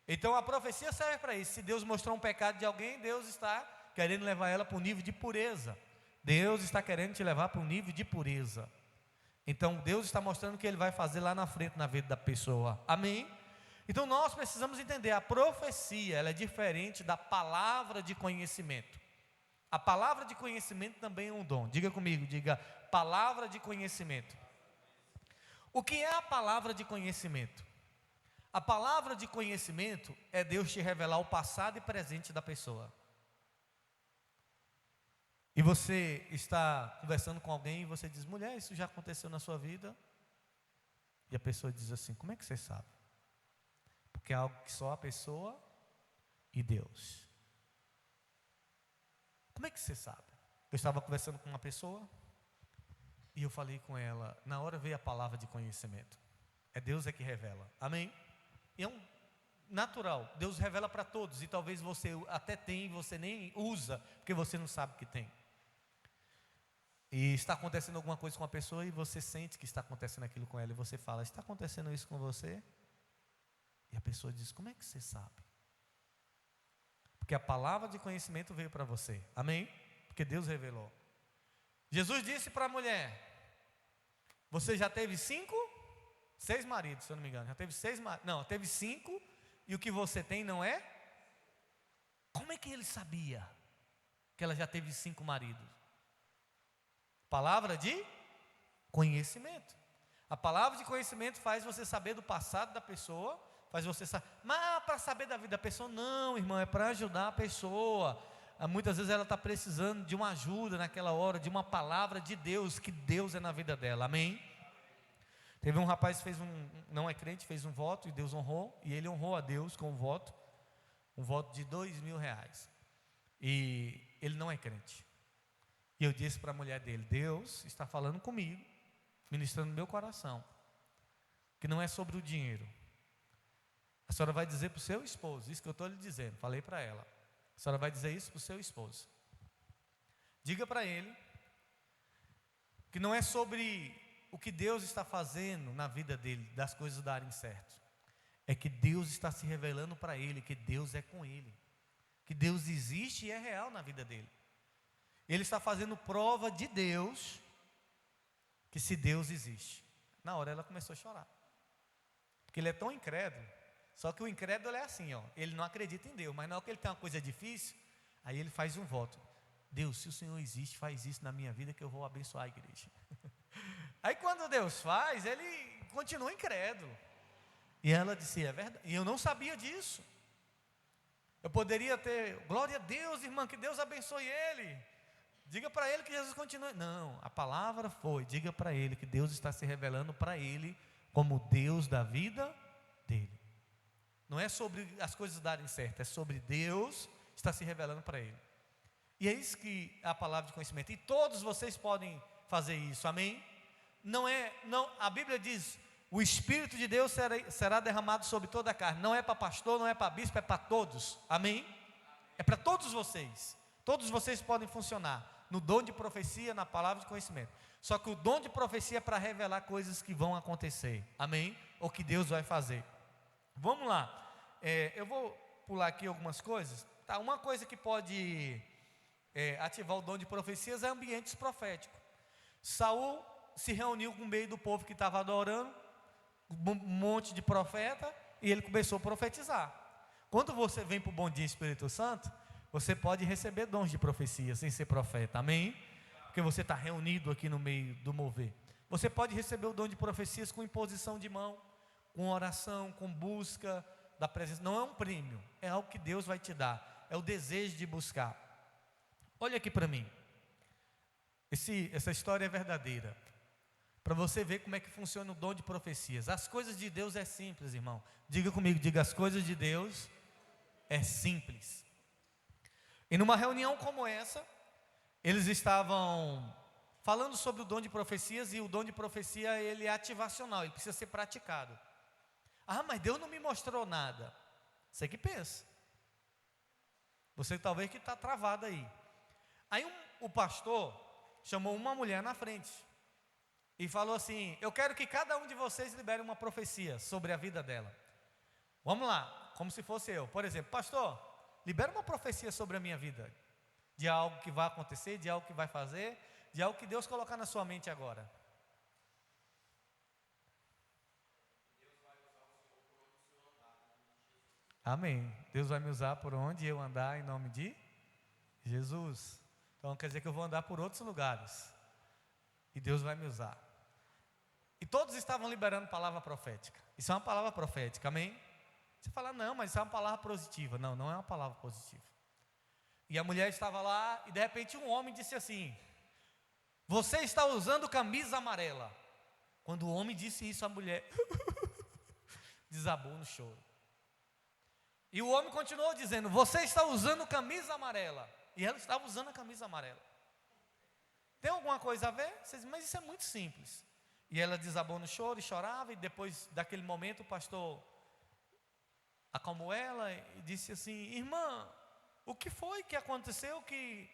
Então a profecia serve para isso. Se Deus mostrou um pecado de alguém, Deus está querendo levar ela para um nível de pureza. Deus está querendo te levar para um nível de pureza. Então Deus está mostrando o que Ele vai fazer lá na frente na vida da pessoa. Amém? Então nós precisamos entender, a profecia, ela é diferente da palavra de conhecimento. A palavra de conhecimento também é um dom. Diga comigo, diga, palavra de conhecimento. O que é a palavra de conhecimento? A palavra de conhecimento é Deus te revelar o passado e presente da pessoa. E você está conversando com alguém e você diz, mulher, isso já aconteceu na sua vida? E a pessoa diz assim, como é que você sabe? Porque é algo que só a pessoa e Deus. Como é que você sabe? Eu estava conversando com uma pessoa e eu falei com ela, na hora veio a palavra de conhecimento. É Deus que revela, amém? E é um natural, Deus revela para todos, e talvez você até tenha e você nem usa, porque você não sabe que tem. E está acontecendo alguma coisa com a pessoa e você sente que está acontecendo aquilo com ela, e você fala, está acontecendo isso com você? E a pessoa diz, como é que você sabe? Porque a palavra de conhecimento veio para você, amém? Porque Deus revelou. Jesus disse para a mulher, você já teve 6 maridos, se eu não me engano, já teve 6 maridos, não, teve 5, e o que você tem não é? Como é que ele sabia que ela já teve 5 maridos? Palavra de conhecimento. A palavra de conhecimento faz você saber do passado da pessoa, faz você saber, mas para saber da vida da pessoa, não, irmão, é para ajudar a pessoa. Muitas vezes ela está precisando de uma ajuda naquela hora, de uma palavra de Deus, que Deus é na vida dela, amém? Teve um rapaz que fez não é crente, fez um voto e Deus honrou, e ele honrou a Deus com um voto de R$2.000, e ele não é crente. E eu disse para a mulher dele, Deus está falando comigo, ministrando no meu coração, que não é sobre o dinheiro. A senhora vai dizer para o seu esposo, isso que eu estou lhe dizendo, falei para ela, a senhora vai dizer isso para o seu esposo. Diga para ele, que não é sobre o que Deus está fazendo na vida dele, das coisas darem certo. É que Deus está se revelando para ele, que Deus é com ele, que Deus existe e é real na vida dele. Ele está fazendo prova de Deus, que se Deus existe. Na hora ela começou a chorar, porque ele é tão incrédulo. Só que o incrédulo é assim, ó, ele não acredita em Deus, mas na hora que ele tem uma coisa difícil, aí ele faz um voto. Deus, se o Senhor existe, faz isso na minha vida que eu vou abençoar a igreja. Aí quando Deus faz, ele continua incrédulo. E ela disse, é verdade, e eu não sabia disso. Eu poderia ter, glória a Deus, irmã, que Deus abençoe ele. Diga para ele que Jesus continue. Não, a palavra foi, diga para ele que Deus está se revelando para ele como Deus da vida dele. Não é sobre as coisas darem certo, é sobre Deus está se revelando para ele. E é isso que é a palavra de conhecimento. E todos vocês podem fazer isso, amém? Não, a Bíblia diz, o Espírito de Deus será derramado sobre toda a carne. Não é para pastor, não é para bispo, é para todos, amém? É para todos vocês. Todos vocês podem funcionar no dom de profecia, na palavra de conhecimento. Só que o dom de profecia é para revelar coisas que vão acontecer, amém? Ou que Deus vai fazer. Vamos lá, eu vou pular aqui algumas coisas. Tá, uma coisa que pode ativar o dom de profecias é ambientes proféticos. Saul se reuniu com o meio do povo que estava adorando, um monte de profeta, e ele começou a profetizar. Quando você vem para o Bom Dia Espírito Santo, você pode receber dons de profecia sem ser profeta, amém? Porque você está reunido aqui no meio do mover. Você pode receber o dom de profecias com imposição de mão, com oração, com busca da presença. Não é um prêmio, é algo que Deus vai te dar, é o desejo de buscar. Olha aqui para mim, essa história é verdadeira, para você ver como é que funciona o dom de profecias. As coisas de Deus é simples, irmão. Diga comigo, diga, as coisas de Deus é simples. E numa reunião como essa, eles estavam falando sobre o dom de profecias, e o dom de profecia, ele é ativacional, ele precisa ser praticado. Ah, mas Deus não me mostrou nada. Você que pensa. Você talvez que está travado aí. Aí o pastor chamou uma mulher na frente e falou assim: eu quero que cada um de vocês libere uma profecia sobre a vida dela. Vamos lá, como se fosse eu. Por exemplo, pastor, libera uma profecia sobre a minha vida, de algo que vai acontecer, de algo que vai fazer, de algo que Deus colocar na sua mente agora. Amém. Deus vai me usar por onde eu andar em nome de Jesus. Então quer dizer que eu vou andar por outros lugares e Deus vai me usar. E todos estavam liberando palavra profética. Isso é uma palavra profética, amém? Você fala, não, mas isso é uma palavra positiva. Não, não é uma palavra positiva. E a mulher estava lá e de repente um homem disse assim: você está usando camisa amarela. Quando o homem disse isso, a mulher desabou no choro. E o homem continuou dizendo: você está usando camisa amarela. E ela estava usando a camisa amarela. Tem alguma coisa a ver? Vocês, mas isso é muito simples. E ela desabou no choro e chorava. E depois daquele momento o pastor acalmou ela e disse assim: irmã, o que foi que aconteceu? Que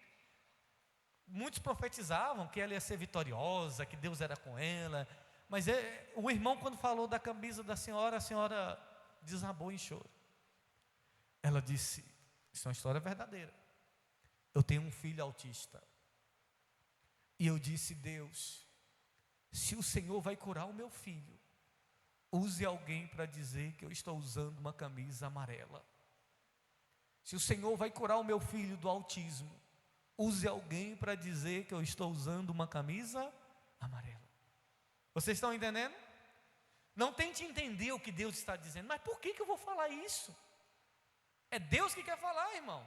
muitos profetizavam que ela ia ser vitoriosa, que Deus era com ela. Mas o irmão, quando falou da camisa da senhora, a senhora desabou em choro. Ela disse: isso é uma história verdadeira. Eu tenho um filho autista. E eu disse: Deus, se o Senhor vai curar o meu filho, use alguém para dizer que eu estou usando uma camisa amarela. Se o Senhor vai curar o meu filho do autismo, use alguém para dizer que eu estou usando uma camisa amarela. Vocês estão entendendo? Não tente entender o que Deus está dizendo. Mas por que eu vou falar isso? É Deus que quer falar, irmão.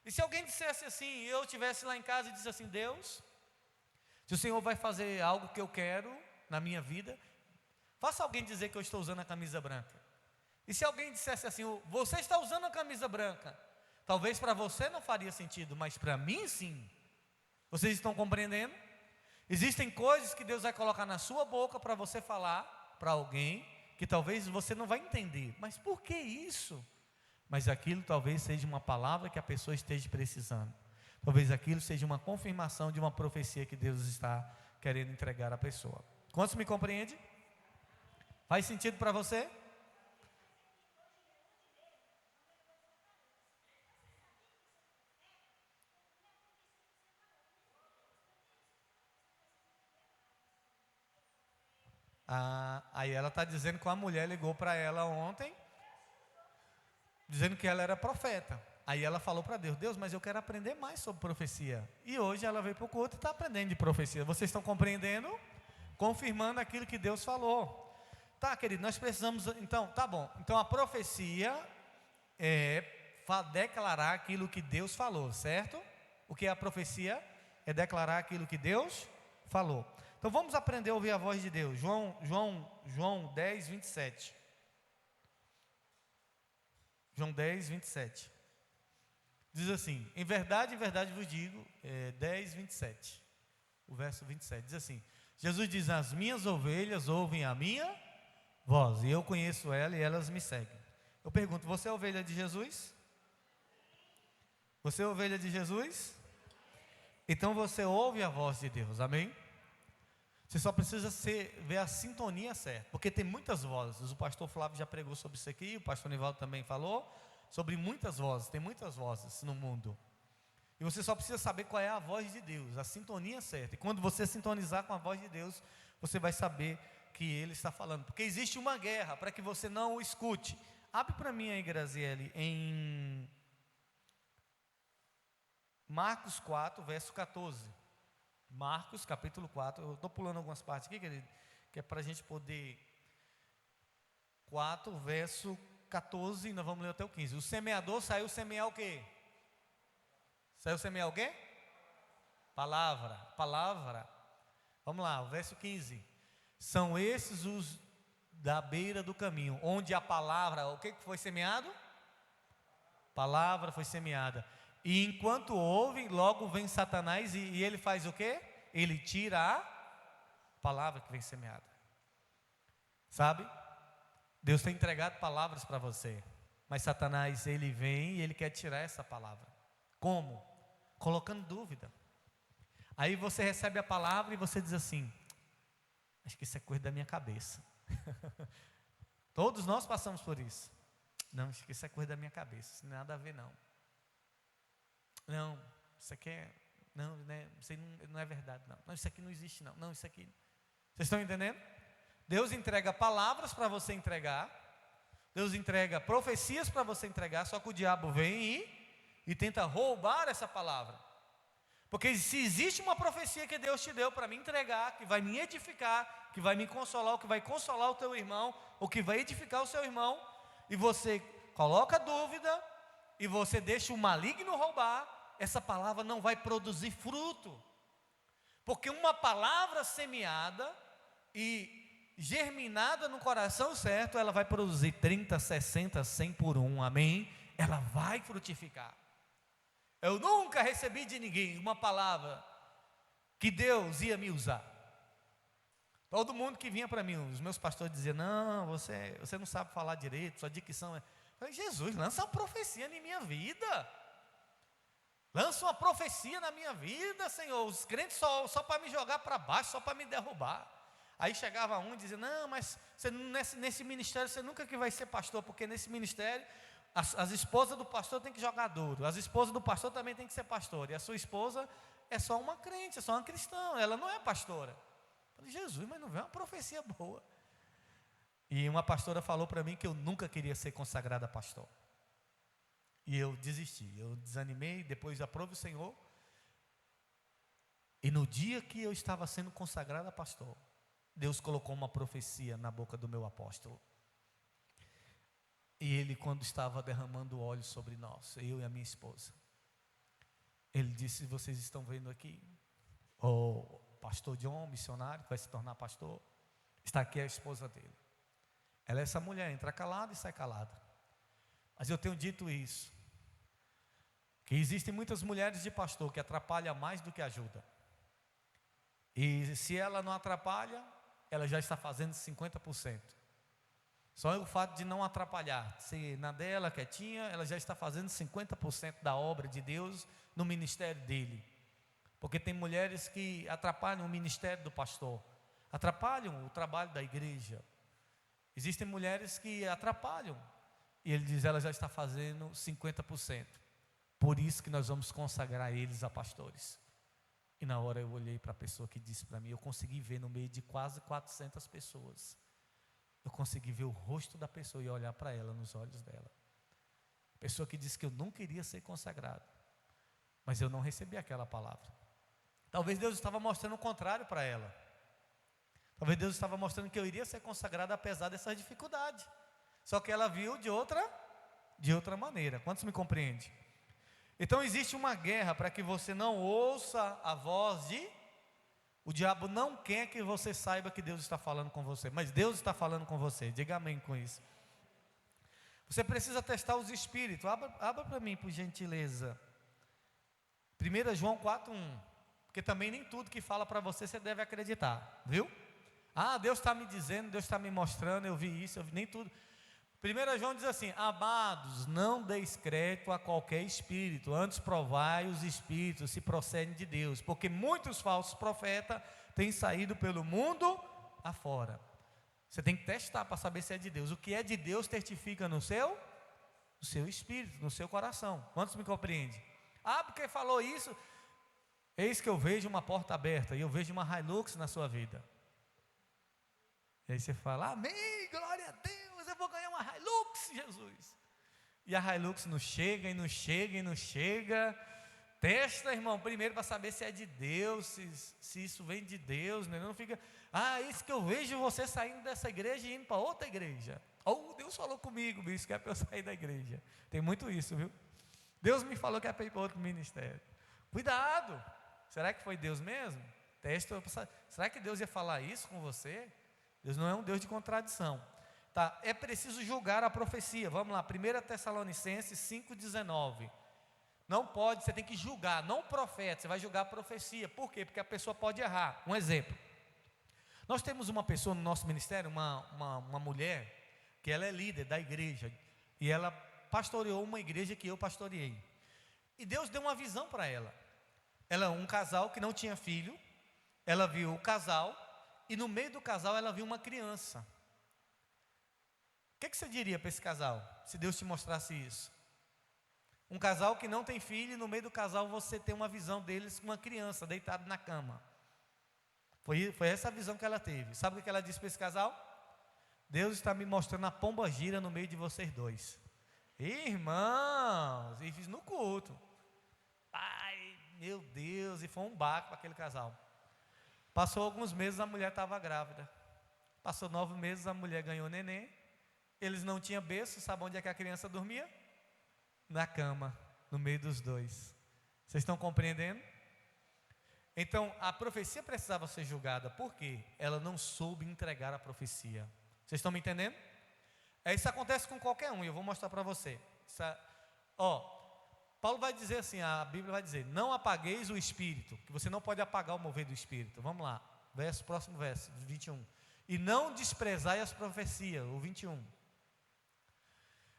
E se alguém dissesse assim, eu estivesse lá em casa e dissesse assim: Deus, se o Senhor vai fazer algo que eu quero na minha vida, faça alguém dizer que eu estou usando a camisa branca. E se alguém dissesse assim: você está usando a camisa branca, talvez para você não faria sentido, mas para mim sim. Vocês estão compreendendo? Existem coisas que Deus vai colocar na sua boca para você falar para alguém, que talvez você não vai entender. Mas por que isso? Mas aquilo talvez seja uma palavra que a pessoa esteja precisando. Talvez aquilo seja uma confirmação de uma profecia que Deus está querendo entregar à pessoa. Quantos me compreendem? Faz sentido para você? Aí ela está dizendo que a mulher ligou para ela ontem, dizendo que ela era profeta. Aí ela falou para Deus: Deus, mas eu quero aprender mais sobre profecia. E hoje ela veio para o culto e está aprendendo de profecia. Vocês estão compreendendo? Confirmando aquilo que Deus falou. Tá, querido, nós precisamos, então, tá bom. Então a profecia declarar aquilo que Deus falou, certo? O que é a profecia? É declarar aquilo que Deus falou. Então vamos aprender a ouvir a voz de Deus. João 10, 27. João 10, 27. Diz assim: em verdade vos digo, 10, 27. O verso 27 diz assim: Jesus diz: as minhas ovelhas ouvem a minha voz, e eu conheço ela e elas me seguem. Eu pergunto: você é ovelha de Jesus? Você é ovelha de Jesus? Então você ouve a voz de Deus, amém? Você só precisa ver a sintonia certa, porque tem muitas vozes. O pastor Flávio já pregou sobre isso aqui, o pastor Nivaldo também falou sobre muitas vozes. Tem muitas vozes no mundo, e você só precisa saber qual é a voz de Deus, a sintonia certa. E quando você sintonizar com a voz de Deus, você vai saber que Ele está falando, porque existe uma guerra para que você não o escute. Abre para mim aí, Graziele, em Marcos 4, verso 14. Marcos, capítulo 4. Eu estou pulando algumas partes aqui, querido, que é para a gente poder. 4, verso 14, e nós vamos ler até o 15. O semeador saiu semear o quê? Saiu semear o quê? Palavra. Vamos lá, o verso 15. São esses os da beira do caminho, onde a palavra, o que foi semeado? Palavra foi semeada. E enquanto ouvem, logo vem Satanás e ele faz o quê? Ele tira a palavra que vem semeada. Sabe? Deus tem entregado palavras para você, mas Satanás, ele vem e ele quer tirar essa palavra. Como? Colocando dúvida. Aí você recebe a palavra e você diz assim: acho que isso é coisa da minha cabeça. Todos nós passamos por isso. Não, acho que isso é coisa da minha cabeça, isso não tem nada a ver não. Não, isso aqui isso não é verdade não. Não, isso aqui não existe não. Não, isso aqui. Vocês estão entendendo? Deus entrega palavras para você entregar. Deus entrega profecias para você entregar. Só que o diabo vem e tenta roubar essa palavra. Porque se existe uma profecia que Deus te deu para me entregar, que vai me edificar, que vai me consolar, ou que vai consolar o teu irmão, ou que vai edificar o seu irmão, e você coloca dúvida, e você deixa o maligno roubar, essa palavra não vai produzir fruto. Porque uma palavra semeada e germinada no coração certo, ela vai produzir 30, 60, 100 por um, amém? Ela vai frutificar. Eu nunca recebi de ninguém uma palavra que Deus ia me usar. Todo mundo que vinha para mim, os meus pastores diziam: não, você não sabe falar direito, sua dicção é... Eu falei: Jesus, lança uma profecia na minha vida. Lança uma profecia na minha vida, Senhor. Os crentes só para me jogar para baixo, só para me derrubar. Aí chegava um e dizia: não, mas você, nesse ministério você nunca que vai ser pastor, porque nesse ministério as esposas do pastor têm que jogar duro, as esposas do pastor também têm que ser pastor, e a sua esposa é só uma crente, é só uma cristã, ela não é pastora. Eu falei: Jesus, mas não vem uma profecia boa. E uma pastora falou para mim que eu nunca queria ser consagrada a pastor. E eu desisti, eu desanimei. Depois aprove o Senhor. E no dia que eu estava sendo consagrado a pastor, Deus colocou uma profecia na boca do meu apóstolo. E ele, quando estava derramando óleo sobre nós, eu e a minha esposa, ele disse: vocês estão vendo aqui o pastor John, missionário, que vai se tornar pastor, está aqui a esposa dele. Ela é essa mulher, entra calada e sai calada. Mas eu tenho dito isso, que existem muitas mulheres de pastor que atrapalham mais do que ajudam. E se ela não atrapalha, ela já está fazendo 50%. Só o fato de não atrapalhar, se na dela, quietinha, ela já está fazendo 50% da obra de Deus no ministério dele. Porque tem mulheres que atrapalham o ministério do pastor, atrapalham o trabalho da igreja. Existem mulheres que atrapalham, e ele diz: ela já está fazendo 50%. Por isso que nós vamos consagrar eles a pastores. E na hora eu olhei para a pessoa que disse para mim, eu consegui ver no meio de quase 400 pessoas, eu consegui ver o rosto da pessoa e olhar para ela, nos olhos dela. Pessoa que disse que eu não queria ser consagrado, mas eu não recebi aquela palavra. Talvez Deus estava mostrando o contrário para ela. Talvez Deus estava mostrando que eu iria ser consagrado apesar dessa dificuldade. Só que ela viu de outra de outra maneira. Quantos me compreendem? Então existe uma guerra para que você não ouça a voz de... O diabo não quer que você saiba que Deus está falando com você, mas Deus está falando com você. Diga amém com isso. Você precisa testar os espíritos. Abra para mim, por gentileza. 1 João 4:1. Porque também nem tudo que fala para você, você deve acreditar. Viu? Ah, Deus está me dizendo, Deus está me mostrando, eu vi isso, eu vi nem tudo. 1 João diz assim: amados, não deis crédito a qualquer espírito, antes provai os espíritos se procedem de Deus, porque muitos falsos profetas têm saído pelo mundo afora. Você tem que testar para saber se é de Deus. O que é de Deus testifica no seu espírito, no seu coração. Quantos me compreendem? Ah, porque falou isso. Eis que eu vejo uma porta aberta, e eu vejo uma Hilux na sua vida. E aí você fala: amém, glória a Deus, eu vou ganhar uma Hilux, Jesus. E a Hilux não chega, e não chega, e não chega. Testa, irmão, primeiro para saber se é de Deus, se isso vem de Deus, né? Não fica, isso que eu vejo você saindo dessa igreja e indo para outra igreja. Ou Deus falou comigo, isso que é para eu sair da igreja. Tem muito isso, viu? Deus me falou que é para ir para outro ministério. Cuidado, será que foi Deus mesmo? Testa, será que Deus ia falar isso com você? Deus não é um Deus de contradição. Tá, é preciso julgar a profecia. Vamos lá, 1 Tessalonicenses 5,19. Não pode, você tem que julgar, não o profeta, você vai julgar a profecia. Por quê? Porque a pessoa pode errar. Um exemplo: nós temos uma pessoa no nosso ministério, uma mulher, que ela é líder da igreja, e ela pastoreou uma igreja que eu pastoreei. E Deus deu uma visão para ela. Ela é um casal que não tinha filho, ela viu o casal, e no meio do casal ela viu uma criança. O que você diria para esse casal, se Deus te mostrasse isso? Um casal que não tem filho, e no meio do casal você tem uma visão deles com uma criança deitada na cama. Foi essa a visão que ela teve. Sabe o que ela disse para esse casal? Deus está me mostrando a pomba gira no meio de vocês dois. Irmãos, e fiz no culto. Ai, meu Deus, e foi um baque para aquele casal. Passou alguns meses, a mulher estava grávida. Passou 9 meses, a mulher ganhou neném. Eles não tinham berço, sabe onde é que a criança dormia? Na cama, no meio dos dois. Vocês estão compreendendo? Então, a profecia precisava ser julgada. Por quê? Ela não soube entregar a profecia. Vocês estão me entendendo? Isso acontece com qualquer um, e eu vou mostrar para você. Paulo vai dizer assim, a Bíblia vai dizer: não apagueis o Espírito, que você não pode apagar o mover do Espírito. Vamos lá, próximo verso, 21. E não desprezai as profecias, o 21.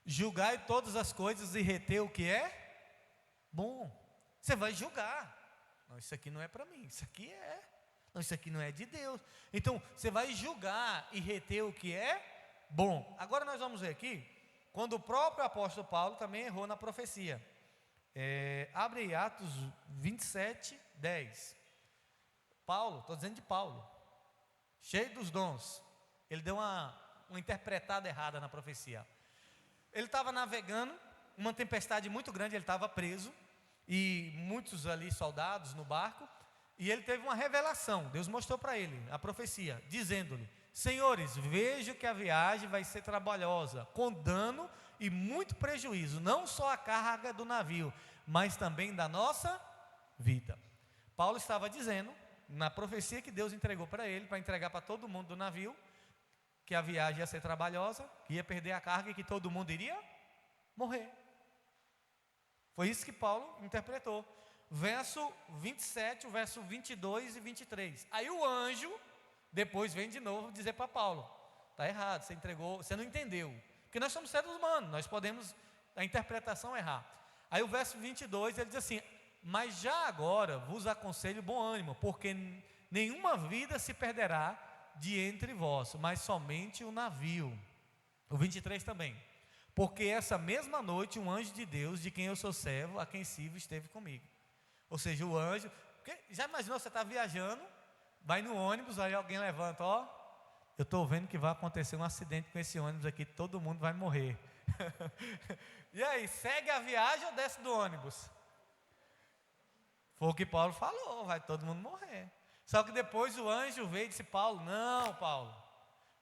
Julgai todas as coisas e reter o que é bom. Você vai julgar. Não, isso aqui não é para mim, isso aqui é. Não, isso aqui não é de Deus. Então, você vai julgar e reter o que é bom. Agora nós vamos ver aqui, quando o próprio apóstolo Paulo também errou na profecia. Abre aí Atos 27, 10. Paulo, estou dizendo de Paulo, cheio dos dons, ele deu uma interpretada errada na profecia. Ele estava navegando, uma tempestade muito grande, ele estava preso, e muitos ali soldados no barco, e ele teve uma revelação. Deus mostrou para ele a profecia, dizendo-lhe: senhores, vejo que a viagem vai ser trabalhosa, com dano e muito prejuízo, não só a carga do navio, mas também da nossa vida. Paulo estava dizendo, na profecia que Deus entregou para ele, para entregar para todo mundo do navio, que a viagem ia ser trabalhosa, que ia perder a carga e que todo mundo iria morrer. Foi isso que Paulo interpretou. Verso 27, o verso 22 e 23. Aí o anjo depois vem de novo dizer para Paulo: está errado, você entregou, você não entendeu. Porque nós somos seres humanos, nós podemos a interpretação errar. Aí o verso 22, ele diz assim: mas já agora vos aconselho bom ânimo, porque nenhuma vida se perderá de entre vós, mas somente o navio. O 23 também. Porque essa mesma noite um anjo de Deus, de quem eu sou servo, a quem sirvo, esteve comigo. Ou seja, o anjo, já imaginou, você está viajando, vai no ônibus, aí alguém levanta: eu estou vendo que vai acontecer um acidente com esse ônibus aqui, todo mundo vai morrer. E aí, segue a viagem ou desce do ônibus? Foi o que Paulo falou, vai todo mundo morrer. Só que depois o anjo veio e disse: Paulo, não, Paulo,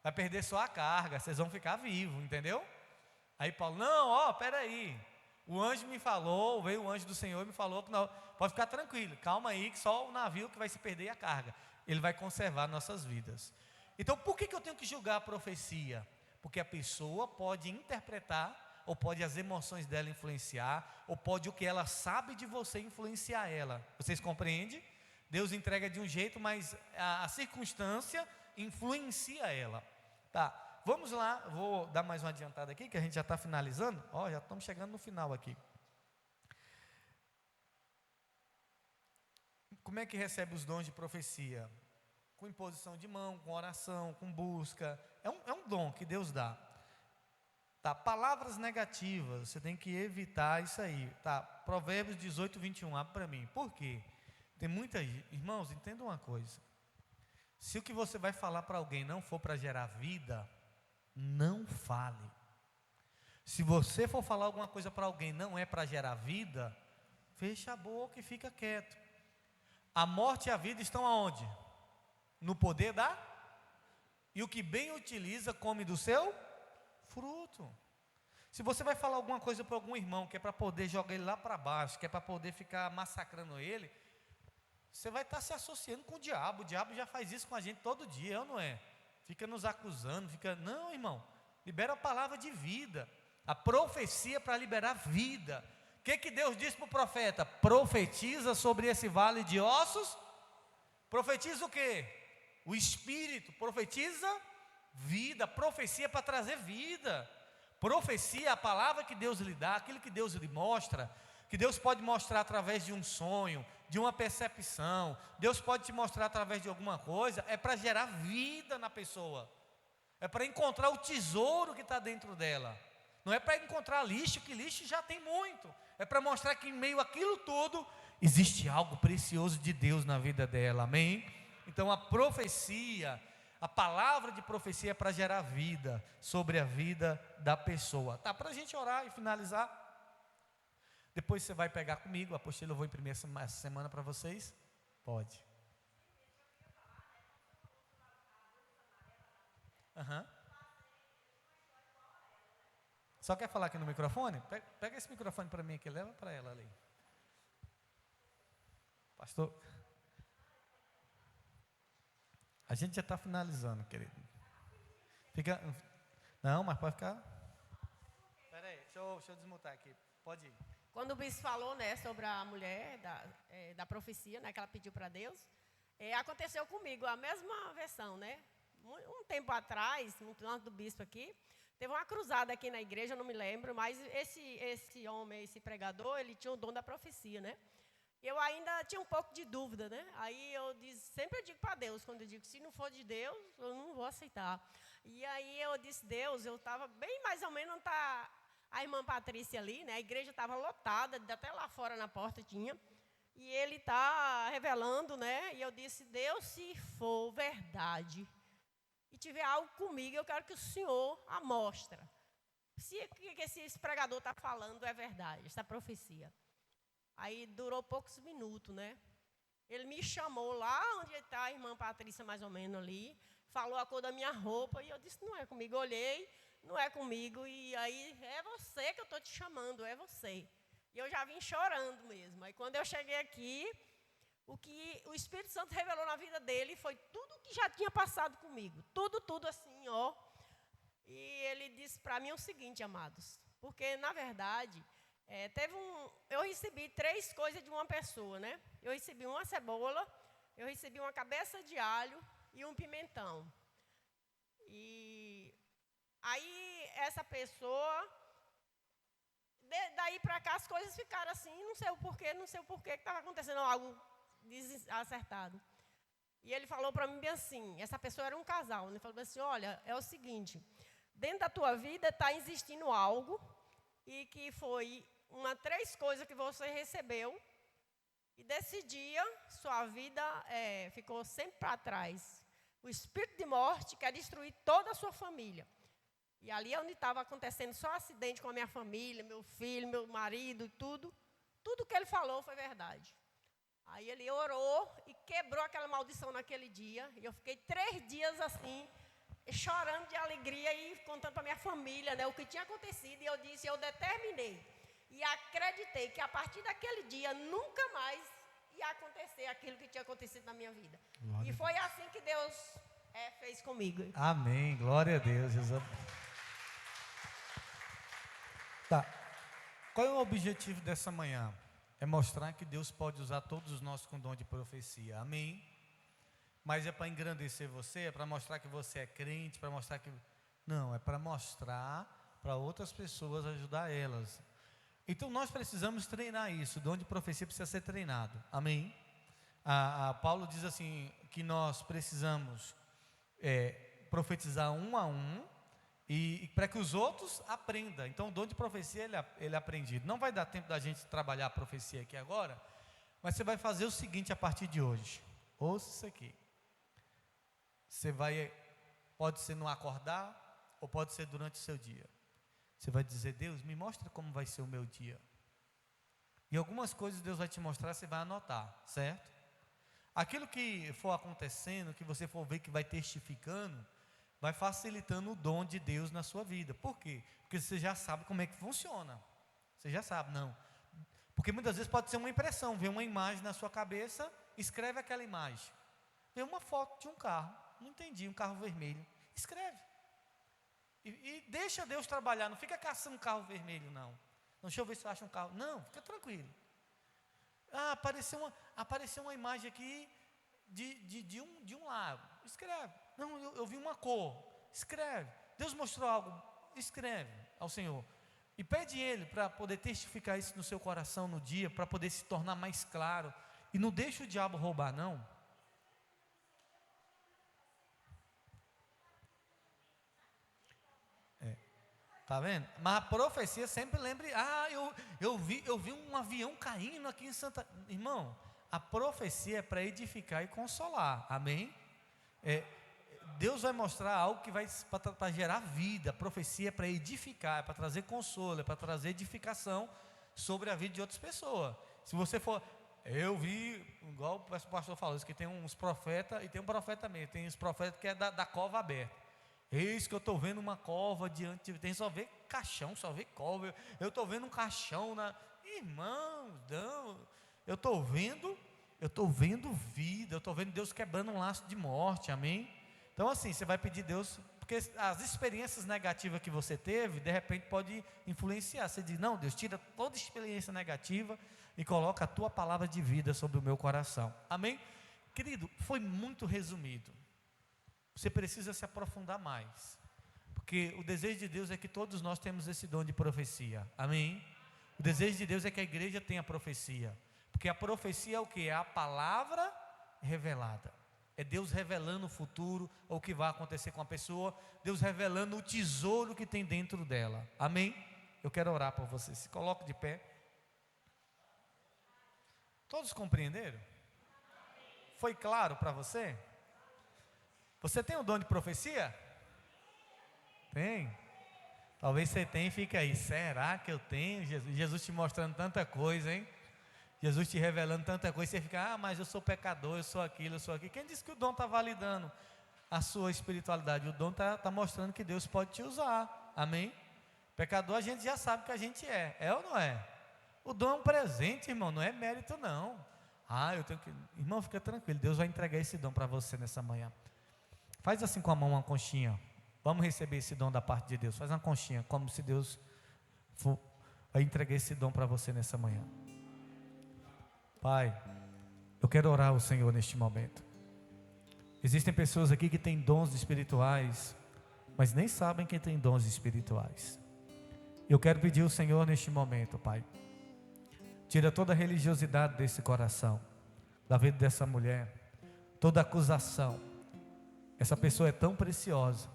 vai perder só a carga, vocês vão ficar vivos, entendeu? Aí Paulo, não, peraí. O anjo me falou, veio o anjo do Senhor e me falou que não, pode ficar tranquilo, calma aí, que só o navio que vai se perder a carga. Ele vai conservar nossas vidas. Então, por que eu tenho que julgar a profecia? Porque a pessoa pode interpretar, ou pode as emoções dela influenciar, ou pode o que ela sabe de você influenciar ela. Vocês compreendem? Deus entrega de um jeito, mas a circunstância influencia ela. Tá. Vamos lá, vou dar mais uma adiantada aqui, que a gente já está finalizando. Já estamos chegando no final aqui. Como é que recebe os dons de profecia? Com imposição de mão, com oração, com busca. É um dom que Deus dá. Tá, palavras negativas, você tem que evitar isso aí. Tá, Provérbios 18, 21, abre para mim. Por quê? Tem muita gente, irmãos, entenda uma coisa. Se o que você vai falar para alguém não for para gerar vida, não fale. Se você for falar alguma coisa para alguém não é para gerar vida, fecha a boca e fica quieto. A morte e a vida estão aonde? No poder da? E o que bem utiliza come do seu fruto. Se você vai falar alguma coisa para algum irmão que é para poder jogar ele lá para baixo, que é para poder ficar massacrando ele, você vai estar se associando com o diabo já faz isso com a gente todo dia, não é? Fica nos acusando, não, irmão, libera a palavra de vida, a profecia para liberar vida. O que Deus disse para o profeta? Profetiza sobre esse vale de ossos. Profetiza o quê? O Espírito. Profetiza vida, profecia para trazer vida. Profecia é a palavra que Deus lhe dá, aquilo que Deus lhe mostra, que Deus pode mostrar através de um sonho, de uma percepção. Deus pode te mostrar através de alguma coisa, é para gerar vida na pessoa, é para encontrar o tesouro que está dentro dela, não é para encontrar lixo, que lixo já tem muito, é para mostrar que em meio àquilo tudo, existe algo precioso de Deus na vida dela, amém? Então a profecia, a palavra de profecia é para gerar vida sobre a vida da pessoa. Tá, para a gente orar e finalizar. Depois você vai pegar comigo, a apostila eu vou imprimir essa semana para vocês. Pode. Uhum. Só quer falar aqui no microfone? Pega esse microfone para mim aqui, leva para ela ali. Pastor, a gente já está finalizando, querido. Não, mas pode ficar. Espera aí, deixa eu desmutar aqui. Pode ir. Quando o bispo falou, né, sobre a mulher da profecia, né, que ela pediu para Deus, aconteceu comigo a mesma versão, né? Um tempo atrás, muito antes do bispo aqui, teve uma cruzada aqui na igreja, eu não me lembro, mas esse homem, esse pregador, ele tinha o dom da profecia, né? Eu ainda tinha um pouco de dúvida, né? Aí sempre eu digo para Deus, quando eu digo, se não for de Deus, eu não vou aceitar. E aí eu disse, Deus, eu estava bem mais ou menos onde está a irmã Patrícia ali, né? A igreja estava lotada, até lá fora na porta tinha. E ele está revelando, né? E eu disse, Deus, se for verdade e tiver algo comigo, eu quero que o Senhor a mostre. Se o que esse pregador está falando é verdade, essa profecia. Aí durou poucos minutos, né? Ele me chamou lá onde está a irmã Patrícia, mais ou menos ali, falou a cor da minha roupa, e eu disse, não é comigo. Eu olhei, não é comigo, e aí, é você que eu estou te chamando, é você. E eu já vim chorando mesmo. Aí quando eu cheguei aqui, o que o Espírito Santo revelou na vida dele foi tudo que já tinha passado comigo. Tudo assim, ó. E ele disse para mim o seguinte, amados, porque na verdade... eu recebi 3 coisas de uma pessoa, né? Eu recebi uma cebola, eu recebi uma cabeça de alho e um pimentão. E aí essa pessoa, daí para cá as coisas ficaram assim, não sei o porquê que estava acontecendo algo desacertado. E ele falou para mim bem assim, essa pessoa era um casal, ele falou assim, olha, é o seguinte, dentro da tua vida está existindo algo e que foi 3 coisas que você recebeu, e desse dia, sua vida ficou sempre para trás. O espírito de morte quer destruir toda a sua família. E ali onde estava acontecendo só acidente com a minha família, meu filho, meu marido, tudo que ele falou foi verdade. Aí ele orou e quebrou aquela maldição naquele dia, e eu fiquei 3 dias assim, chorando de alegria e contando para minha família, né, o que tinha acontecido. E eu disse, eu determinei e acreditei que a partir daquele dia nunca mais ia acontecer aquilo que tinha acontecido na minha vida. Glória E foi assim que Deus fez comigo. Amém, glória a Deus, Jesus. Tá. Qual é o objetivo dessa manhã? É mostrar que Deus pode usar todos nós com dom de profecia. Amém? Mas é para engrandecer você, é para mostrar que você é crente, para mostrar que... Não, é para mostrar para outras pessoas, ajudar elas. Então nós precisamos treinar isso. O dom de profecia precisa ser treinado. Amém? Paulo diz assim, que nós precisamos profetizar um a um, e para que os outros aprendam. Então o dom de profecia ele é aprendido. Não vai dar tempo da gente trabalhar a profecia aqui agora, mas você vai fazer o seguinte a partir de hoje. Ouça isso aqui. Você vai, pode ser no acordar, ou pode ser durante o seu dia. Você vai dizer, Deus, me mostra como vai ser o meu dia. E algumas coisas Deus vai te mostrar, você vai anotar, certo? Aquilo que for acontecendo, que você for ver que vai testificando, vai facilitando o dom de Deus na sua vida. Por quê? Porque você já sabe como é que funciona. Você já sabe, não. Porque muitas vezes pode ser uma impressão, ver uma imagem na sua cabeça, escreve aquela imagem. Vê uma foto de um carro, não entendi, um carro vermelho. Escreve. E deixa Deus trabalhar, não fica caçando um carro vermelho, não. Deixa eu ver se eu acho um carro. Não, fica tranquilo. Apareceu uma imagem aqui de um lago. Escreve. Não, eu vi uma cor. Escreve. Deus mostrou algo. Escreve ao Senhor. E pede Ele para poder testificar isso no seu coração no dia, para poder se tornar mais claro. E não deixa o diabo roubar, não. Tá vendo? Mas a profecia sempre lembre, eu vi um avião caindo aqui em Santa... Irmão, a profecia é para edificar e consolar, amém? Deus vai mostrar algo que vai para gerar vida. A profecia é para edificar, é para trazer consolo, é para trazer edificação sobre a vida de outras pessoas. Se você for... Eu vi, igual o pastor falou, que tem uns profetas, e tem um profeta mesmo, tem uns profetas que é da cova aberta. Eis que eu estou vendo uma cova diante, tem só ver caixão, só ver cova. Eu estou vendo um caixão na... Irmão, não, eu estou vendo vida, eu estou vendo Deus quebrando um laço de morte, amém? Então assim, você vai pedir Deus, porque as experiências negativas que você teve, de repente pode influenciar. Você diz, não, Deus, tira toda experiência negativa e coloca a tua palavra de vida sobre o meu coração, amém? Querido, foi muito resumido. Você precisa se aprofundar mais, porque o desejo de Deus é que todos nós temos esse dom de profecia, amém? O desejo de Deus é que a igreja tenha profecia, porque a profecia é o que? É a palavra revelada, é Deus revelando o futuro, ou o que vai acontecer com a pessoa, Deus revelando o tesouro que tem dentro dela, amém? Eu quero orar por você, se coloque de pé. Todos compreenderam? Foi claro para você? Você tem o dom de profecia? Tem? Talvez você tenha e fique aí, será que eu tenho? Jesus te mostrando tanta coisa, hein? Jesus te revelando tanta coisa, você fica, mas eu sou pecador, eu sou aquilo, eu sou aquilo. Quem disse que o dom está validando a sua espiritualidade? O dom está mostrando que Deus pode te usar, amém? Pecador a gente já sabe que a gente é ou não é? O dom é um presente, irmão, não é mérito não. Eu tenho que... Irmão, fica tranquilo, Deus vai entregar esse dom para você nessa manhã. Faz assim com a mão uma conchinha. Vamos receber esse dom da parte de Deus. Faz uma conchinha, como se Deus vai entregar esse dom para você nessa manhã. Pai, eu quero orar ao Senhor neste momento. Existem pessoas aqui que têm dons espirituais, mas nem sabem que tem dons espirituais. Eu quero pedir ao Senhor neste momento, Pai, tira toda a religiosidade desse coração, da vida dessa mulher, toda acusação. Essa pessoa é tão preciosa.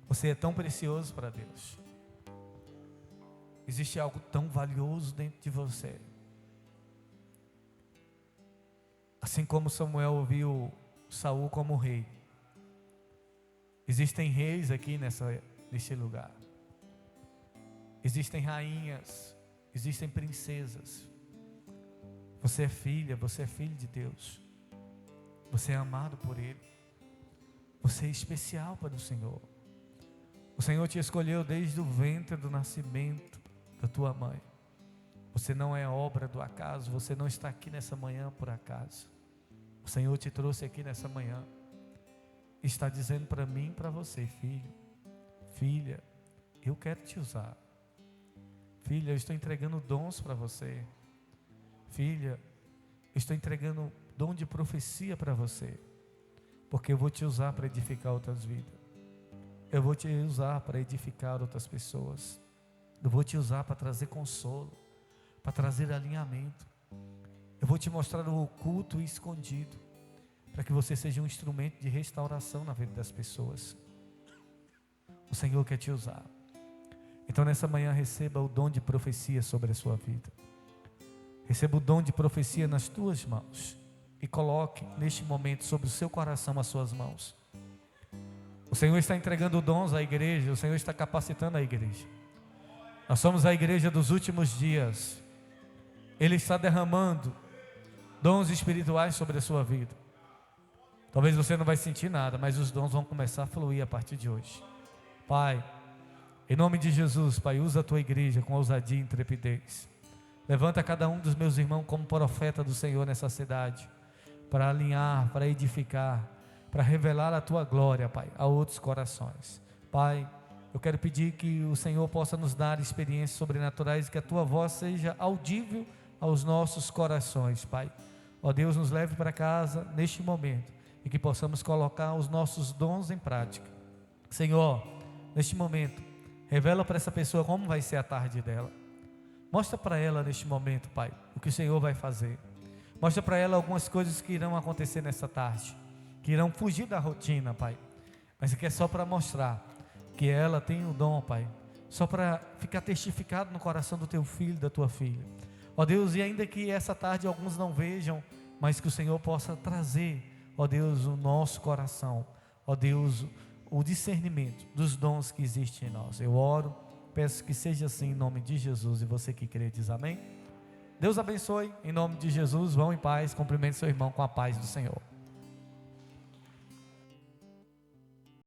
Você é tão precioso para Deus. Existe algo tão valioso dentro de você. Assim como Samuel ouviu Saul como rei, existem reis aqui nesse lugar. Existem rainhas, existem princesas. Você é filha, você é filho de Deus. Você é amado por Ele. Você é especial para o Senhor. O Senhor te escolheu desde o ventre do nascimento da tua mãe. Você não é obra do acaso, você não está aqui nessa manhã por acaso. O Senhor te trouxe aqui nessa manhã. Está dizendo para mim e para você, filho, filha, eu quero te usar. Filha, eu estou entregando dons para você. Filha, eu estou entregando dom de profecia para você. Porque eu vou te usar para edificar outras vidas. Eu vou te usar para edificar outras pessoas. Eu vou te usar para trazer consolo, para trazer alinhamento. Eu vou te mostrar o oculto e escondido, para que você seja um instrumento de restauração na vida das pessoas. O Senhor quer te usar. Então nessa manhã receba o dom de profecia sobre a sua vida. Receba o dom de profecia nas tuas mãos e coloque neste momento sobre o seu coração as suas mãos. O Senhor está entregando dons à igreja, o Senhor está capacitando a igreja. Nós somos a igreja dos últimos dias. Ele está derramando dons espirituais sobre a sua vida. Talvez você não vai sentir nada, mas os dons vão começar a fluir a partir de hoje. Pai, em nome de Jesus, Pai, usa a tua igreja com ousadia e intrepidez. Levanta cada um dos meus irmãos como profeta do Senhor nessa cidade, para alinhar, para edificar, para revelar a tua glória, Pai, a outros corações. Pai, eu quero pedir que o Senhor possa nos dar experiências sobrenaturais, que a tua voz seja audível aos nossos corações, Pai. Ó Deus, nos leve para casa neste momento e que possamos colocar os nossos dons em prática. Senhor, neste momento, revela para essa pessoa como vai ser a tarde dela. Mostra para ela neste momento, Pai, o que o Senhor vai fazer. Mostra para ela algumas coisas que irão acontecer nessa tarde, que irão fugir da rotina, Pai, mas que é só para mostrar que ela tem o dom, Pai, só para ficar testificado no coração do teu filho, da tua filha. Ó Deus, e ainda que essa tarde alguns não vejam, mas que o Senhor possa trazer, ó Deus, o nosso coração, ó Deus, o discernimento dos dons que existem em nós. Eu oro, peço que seja assim em nome de Jesus, e você que crê diz amém. Deus abençoe, em nome de Jesus, vão em paz, cumprimente seu irmão com a paz do Senhor.